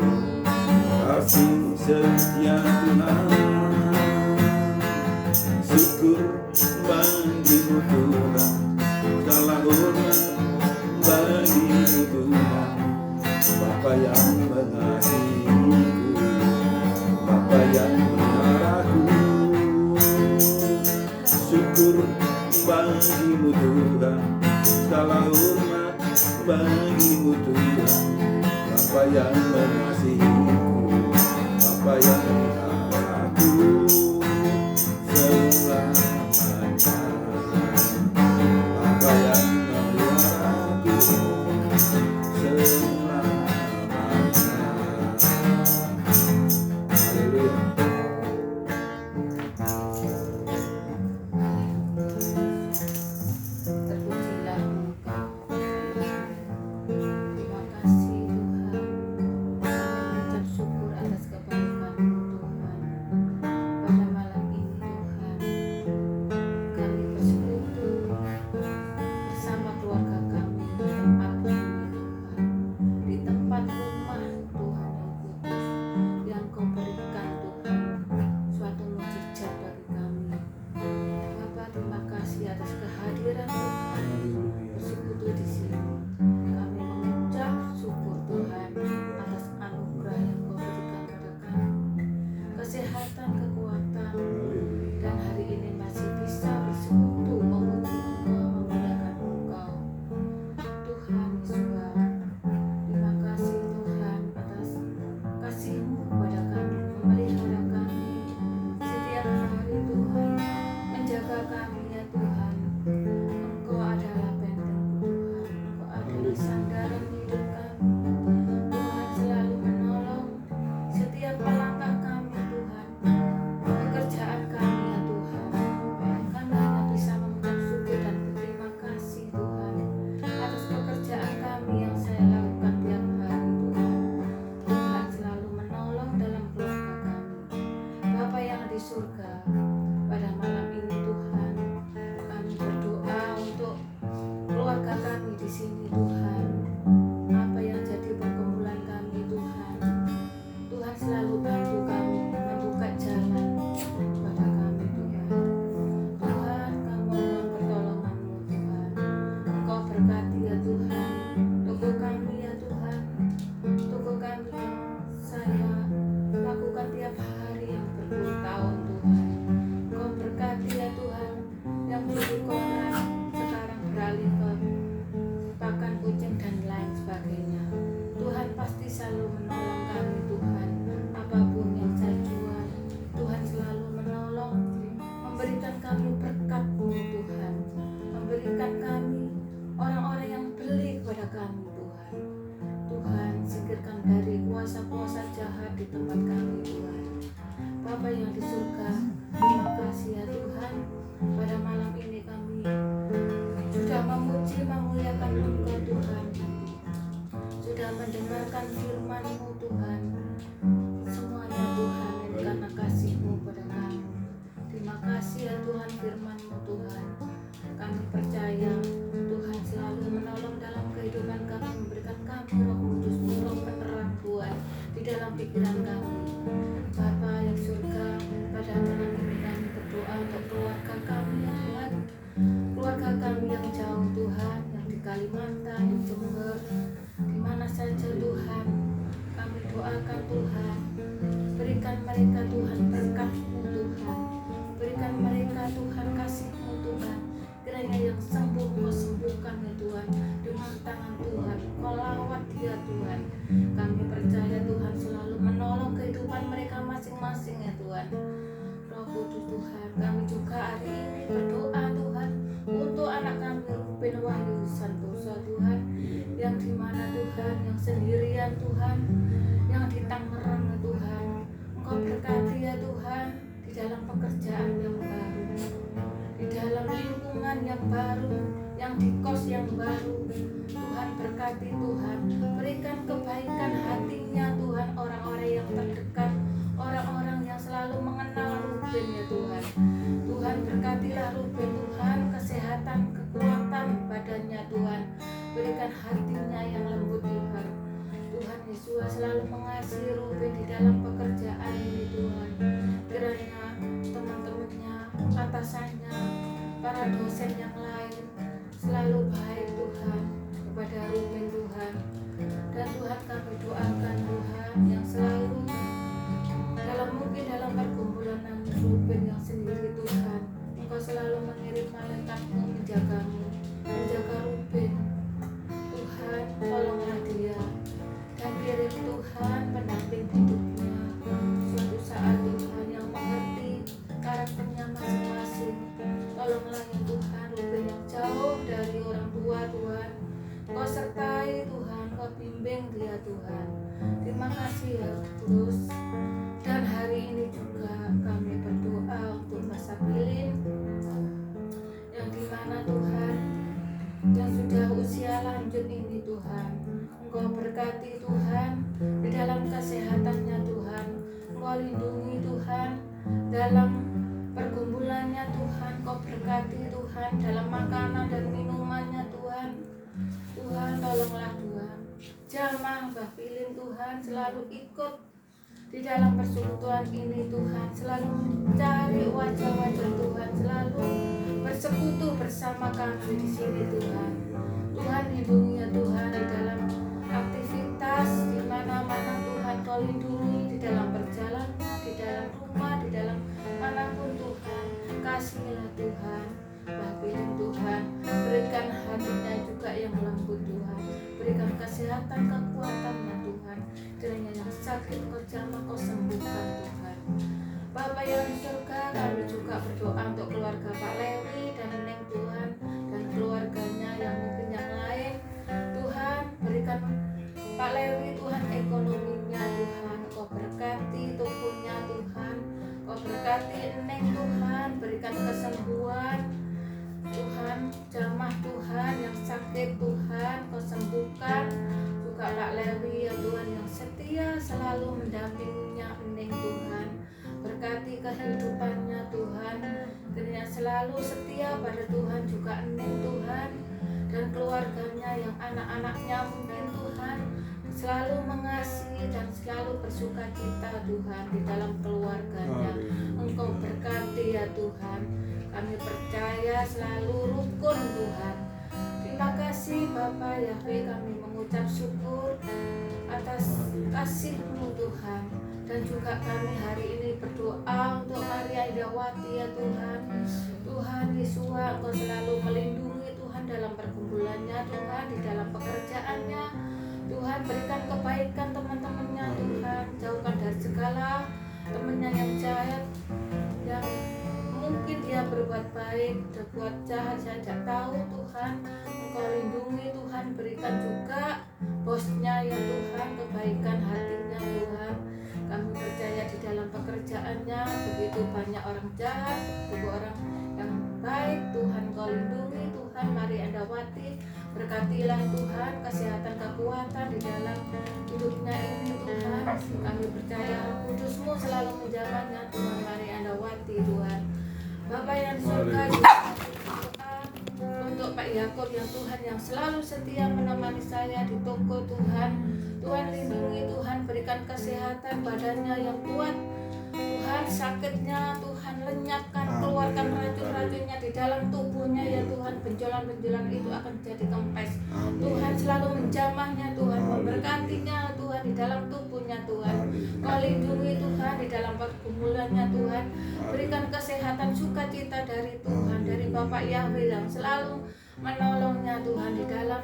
kasih setia Tuhan. Syukur bagimu Tuhan, segala hormat bagimu Tuhan. Bapa yang mengasihiku, Bapa yang memeliharaku. Syukur bagimu Tuhan, segala hormat bagimu Tuhan. Bapa yang mengasihiku, Bapa yang memeliharaku selamanya. Bapa yang memeliharaku selamanya. Terpujilah Engkau. Terima kasih Tuhan. Kami mengucap syukur atas kebaikan-Mu Tuhan. Pada malam ini Tuhan, kami bersekutu bersama keluarga kami di tempat ini Tuhan, di tempat rumah Tuhan yang kudus, yang Kau berikan Tuhan, suatu mukjizat bagi kami. Bapa, terima kasih atas kehadiran Tuhan bersekutu di sini. Kami mengucap syukur Tuhan atas anugerah yang Kau berikan kepada kami, kesehatan, kekuatan, dan hari ini masih bisa bersekutu memuji Engkau, memuliakan Engkau. Tuhan Yesus, terima kasih Tuhan atas kasih-Mu kepada kami, memelihara kami setiap hari Tuhan, menjaga kami ya Tuhan. Engkau adalah bentengku Tuhan, Engkau adalah sandaran hidup kami. Tuhan selalu menolong setiap langkah kami Tuhan, pekerjaan kami ya Tuhan. Kami hanya bisa mengucap syukur dan berterima kasih Tuhan atas pekerjaan kami yang saya lakukan tiap hari Tuhan. Tuhan selalu menolong dalam keluarga kami. Bapa yang di surga, pada malam ini Tuhan, kami berdoa untuk keluarga kami di sini Tuhan. Apa yang jadi pergumulan kami Tuhan, Tuhan selalu bantu kami, membuka jalan kepada kami Tuhan. Tuhan, kami mohon pertolongan-Mu Tuhan. Engkau Tuhan. Kami percaya Tuhan selalu menolong dalam kehidupan kami, memberikan kami Roh Kudus, roh penerang Tuhan di dalam pikiran kami. Bapa yang surga, pada malam ini kami berdoa untuk keluarga kami ya Tuhan, keluarga kami yang jauh Tuhan, yang di Kalimantan, yang Jember, di mana saja Tuhan. Kami doakan Tuhan, berikan mereka Tuhan berkat-Mu Tuhan, berikan mereka Tuhan kasih-Mu Tuhan. Kiranya yang sembuh Kau sembuhkan ya Tuhan, dengan tangan Tuhan Kau lawat dia Tuhan. Kami percaya Tuhan selalu menolong kehidupan mereka masing-masing ya Tuhan. Roh Kudus Tuhan, kami juga hari ini berdoa Tuhan untuk anak kami Ruben Wahyu Santoso Tuhan, yang dimana Tuhan, yang sendirian Tuhan, yang di Tangerang ya Tuhan. Engkau berkati ya Tuhan, di dalam pekerjaan yang baru, di dalam lingkungan yang baru, yang di kos yang baru. Tuhan berkati Tuhan, berikan kebaikan hatinya Tuhan, orang-orang yang terdekat, orang-orang yang selalu mengenal Ruben ya Tuhan. Tuhan berkatilah Ruben Tuhan, kesehatan, kekuatan badannya Tuhan, berikan hatinya yang lembut Tuhan. Tuhan Yesus selalu mengasihi Ruben di dalam pekerjaan ini Tuhan. Kiranya teman-temannya, atasannya, para dosen yang lain selalu baik Tuhan kepada Ruben Tuhan. Dan Tuhan kami doakan Tuhan yang selalu dalam pergumulan Ruben yang sendiri Tuhan, Engkau selalu mengirim malaikat-Mu menjagamu, menjaga Ruben Tuhan. Tolonglah dia dan kirim Tuhan pendamping hidupnya suatu saat Tuhan yang mengerti karakternya masing-masing. Tolonglah ya Tuhan, Ruben yang jauh dari orang tua Tuhan, Kau sertai Tuhan, Kau bimbing dia Tuhan. Terima kasih ya Kudus. Dan hari ini juga kami berdoa untuk Mas Abilin, yang dimana Tuhan, yang sudah usia lanjut ini Tuhan, Engkau berkati Tuhan di dalam kesehatannya Tuhan, Engkau lindungi Tuhan dalam pergumulannya Tuhan, Kau berkati Tuhan dalam makanan dan minumannya Tuhan. Tuhan tolonglah Tuhan, jamaah Mbah Pilin Tuhan selalu ikut di dalam persekutuan ini Tuhan, selalu mencari wajah-wajah Tuhan, selalu bersekutu bersama kami di sini Tuhan. Tuhan lindungi ya Tuhan di dalam aktivitas di mana-mana Tuhan, Kau lindungi di dalam perjalanan, di dalam rumah, di dalam manapun Tuhan. Kasihilah Tuhan Mbah Pilin Tuhan, berikan hatinya juga yang lembut Tuhan, berikan kesehatan, kekuatannya Tuhan. Kiranya yang sakit Kau jamah, Kau sembuhkan Tuhan. Bapa yang di surga, kami juga berdoa untuk keluarga Pak Lewi dan Neng Tuhan, dan keluarganya yang mungkin yang lain Tuhan. Berikan Pak Lewi Tuhan ekonominya Tuhan, Kau berkati tubuhnya Tuhan, Kau berkati Neng Tuhan, berikan kesembuhan Tuhan. Jamah Tuhan yang sakit Tuhan, Kau sembuhkan. Juga Pak Lewi ya Tuhan yang setia selalu mendampinginya Neng Tuhan, berkati kehidupannya Tuhan. Kiranya selalu setia pada Tuhan juga Neng Tuhan, dan keluarganya yang anak-anaknya mungkin Tuhan selalu mengasihi dan selalu bersuka cita Tuhan di dalam keluarganya. Engkau berkati ya Tuhan, kami percaya selalu rukun Tuhan. Terima kasih Bapa Yahweh, kami mengucap syukur atas kasih-Mu Tuhan. Dan juga kami hari ini berdoa untuk Maria Indawati ya Tuhan. Tuhan Yesus, Engkau selalu melindungi Tuhan dalam pergumulannya Tuhan, di dalam pekerjaannya Tuhan. Berikan kebaikan teman-temannya Tuhan, jauhkan dari segala temannya yang jahat, yang mungkin dia berbuat baik, berbuat jahat, saya tidak tahu Tuhan. Engkau lindungi Tuhan, berikan juga bosnya ya Tuhan, kebaikan hatinya Tuhan. Kami percaya di dalam pekerjaannya begitu banyak orang jahat, begitu orang yang baik Tuhan. Kau lindungi Tuhan Maria Indawati, berkatilah Tuhan kesehatan, kekuatan di dalam hidupnya ini Tuhan. Kami percaya Roh Kudus-Mu selalu menjamahnya Tuhan Maria Indawati Tuhan. Bapa yang di surga, Yakub yang Tuhan yang selalu setia menemani saya di toko Tuhan. Tuhan lindungi, Tuhan berikan kesehatan badannya yang kuat. Tuhan sakitnya Tuhan lenyapkan, keluarkan racun-racunnya di dalam tubuhnya ya Tuhan. Benjolan-benjolan itu akan jadi kempes. Tuhan selalu menjamahnya Tuhan, memberkatinya Tuhan di dalam tubuhnya Tuhan. Kau lindungi Tuhan di dalam pergumulannya Tuhan. Berikan kesehatan sukacita dari Tuhan, dari Bapak Yahweh yang selalu menolongnya Tuhan di dalam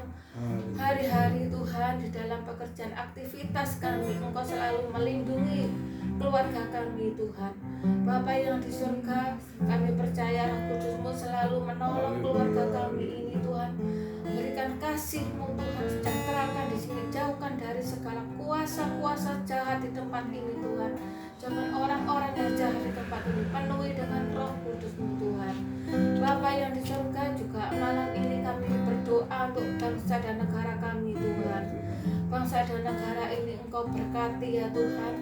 hari-hari Tuhan, di dalam pekerjaan aktivitas kami. Engkau selalu melindungi keluarga kami Tuhan. Bapa yang di surga, kami percaya Roh Kudus-Mu selalu menolong keluarga kami ini Tuhan. Berikan kasih-Mu Tuhan, sejahterakan di sini, jauhkan dari segala kuasa-kuasa jahat di tempat ini Tuhan. Jangan orang-orang yang jahat di tempat ini, penuhi dengan Roh Kudus-Mu Tuhan. Bapa yang di surga, juga malam ini kami berdoa untuk bangsa dan negara kami Tuhan. Bangsa dan negara ini Engkau berkati ya Tuhan.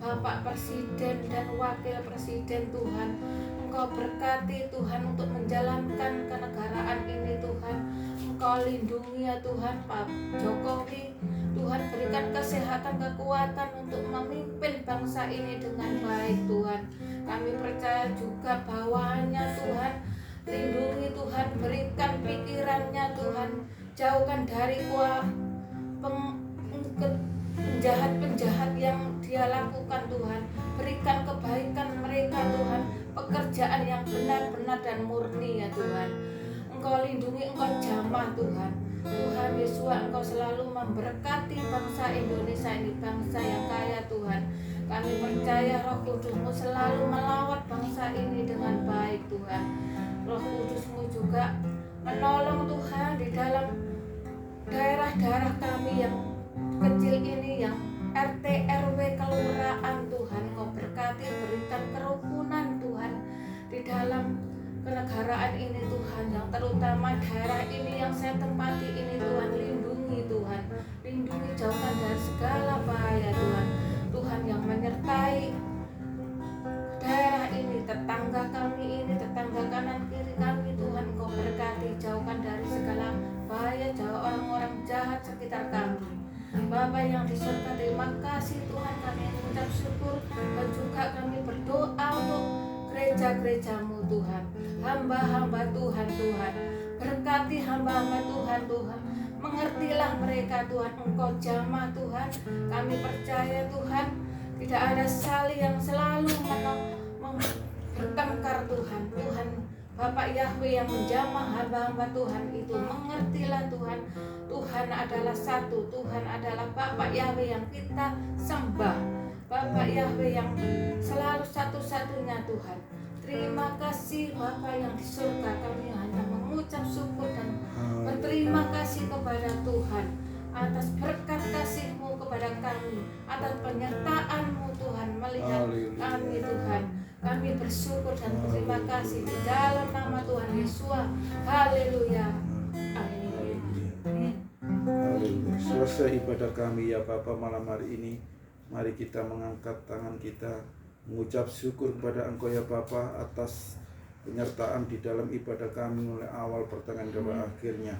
Bapak Presiden dan Wakil Presiden Tuhan, Engkau berkati Tuhan untuk menjalankan kenegaraan ini Tuhan. Engkau lindungi ya Tuhan Pak Jokowi. Tuhan berikan kesehatan, kekuatan untuk memimpin bangsa ini dengan baik Tuhan. Kami percaya juga bawahannya Tuhan. Lindungi Tuhan, berikan pikirannya Tuhan. Jauhkan dari penjahat-penjahat yang dia lakukan Tuhan. Berikan kebaikan mereka Tuhan, pekerjaan yang benar-benar dan murni ya Tuhan. Engkau lindungi, Engkau jamah Tuhan. Tuhan Yesus, Engkau selalu memberkati bangsa Indonesia ini, bangsa yang kaya Tuhan. Kami percaya Roh Kudus-Mu selalu melawat bangsa ini dengan baik Tuhan. Roh Kudus-Mu juga menolong Tuhan di dalam daerah-daerah kami yang kecil ini, yang RT RW kelurahan Tuhan. Engkau berkati, berikan kerukunan Tuhan di dalam kenegaraan ini Tuhan, yang terutama daerah ini yang saya tempati ini Tuhan. Lindungi Tuhan, lindungi, jauhkan dari segala bahaya Tuhan. Tuhan yang menyertai daerah ini, tetangga kami ini, tetangga kanan kiri kami Tuhan. Engkau berkati, jauhkan dari segala bahaya, jauh orang-orang jahat sekitar kami. Bapa yang di surga, terima kasih Tuhan, kami mengucap syukur, dan juga kami berdoa untuk gereja-gereja-Mu Tuhan, hamba-hamba Tuhan. Berkati hamba-hamba Tuhan. Mengertilah mereka Tuhan, Engkau jamah Tuhan. Kami percaya Tuhan, tidak ada salih yang selalu bertengkar Tuhan. Bapak Yahweh yang menjamah hamba-hamba Tuhan itu, mengertilah Tuhan. Tuhan adalah satu, Tuhan adalah Bapak Yahweh yang kita sembah, Bapak Yahweh yang selalu satu-satunya Tuhan. Terima kasih Bapa yang di surga, kami hanya mengucap syukur dan berterima kasih kepada Tuhan atas berkat kasih-Mu kepada kami, atas penyertaan-Mu Tuhan melihat kami Tuhan. Kami bersyukur dan berterima kasih di dalam nama Tuhan Yesus. Haleluya. Amin. Haleluya. Selesai ibadah kami ya Bapa malam hari ini. Mari kita mengangkat tangan kita, mengucap syukur kepada Engkau ya Bapa atas penyertaan di dalam ibadah kami mulai awal pertengahan sampai akhirnya.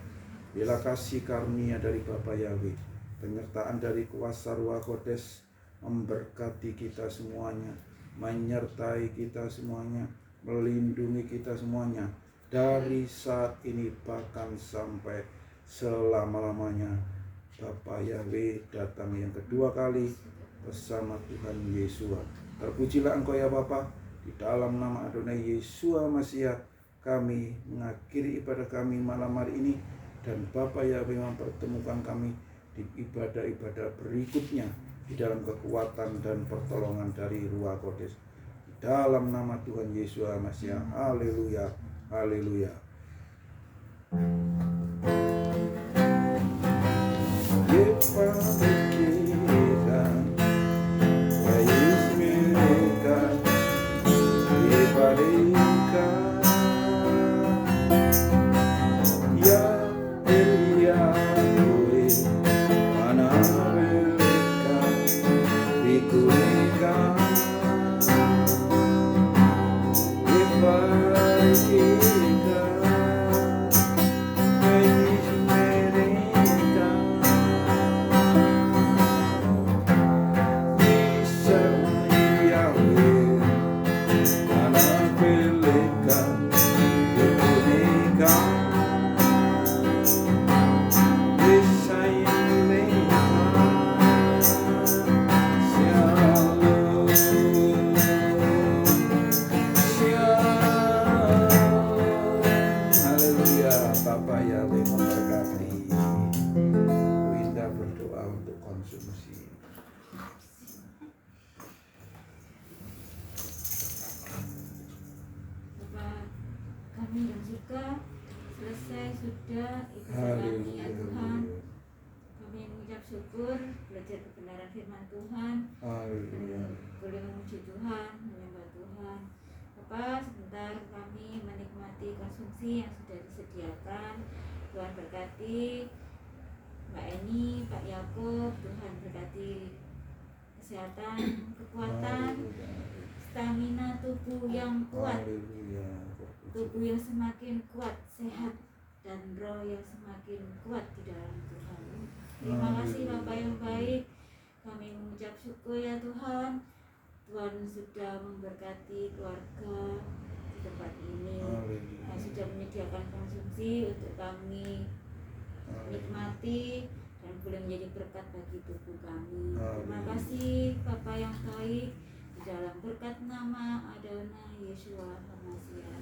Bila kasih karunia dari Bapa Yahweh, penyertaan dari kuasa Ruach Kodes memberkati kita semuanya, menyertai kita semuanya, melindungi kita semuanya dari saat ini bahkan sampai selama-lamanya. Bapa Yahweh datang yang kedua kali bersama Tuhan Yesus. Terpujilah Engkau ya Bapa. Di dalam nama Adonai Yeshua Masiah kami mengakhiri ibadah kami malam hari ini, dan Bapa Yahweh mempertemukan kami di ibadah-ibadah berikutnya di dalam kekuatan dan pertolongan dari Ruach Kodes. Di dalam nama Tuhan Yesus Masiah. Haleluya. Haleluya. If I sudah dipulihkan. Bisa dipulihkan. Shalom, shalom. Haleluya. Bapak Yahweh memberkati. Winda berdoa untuk konsumsi. Bapak kami yang suka selesai sudah ibadah kami ya Tuhan. Kami mengucap syukur belajar kebenaran firman Tuhan. Haleluya. Boleh memuji Tuhan, menyembah Tuhan. Bapak, sebentar kami menikmati konsumsi yang sudah disediakan. Tuhan berkati Mbak Eni, Pak Yakub. Tuhan berkati kesehatan, kekuatan, stamina tubuh yang kuat, Haleluya. tubuh yang semakin kuat, sehat, dan roh yang semakin kuat di dalam Tuhan. Terima kasih Bapak yang baik. Kami mengucap syukur ya Tuhan. Tuhan sudah memberkati keluarga di tempat ini. Haleluya. Yang sudah menyediakan konsumsi untuk kami nikmati dan boleh menjadi berkat bagi tubuh kami. Terima kasih Bapak yang baik. Di dalam berkat nama Adonai Yeshua HaMashiach.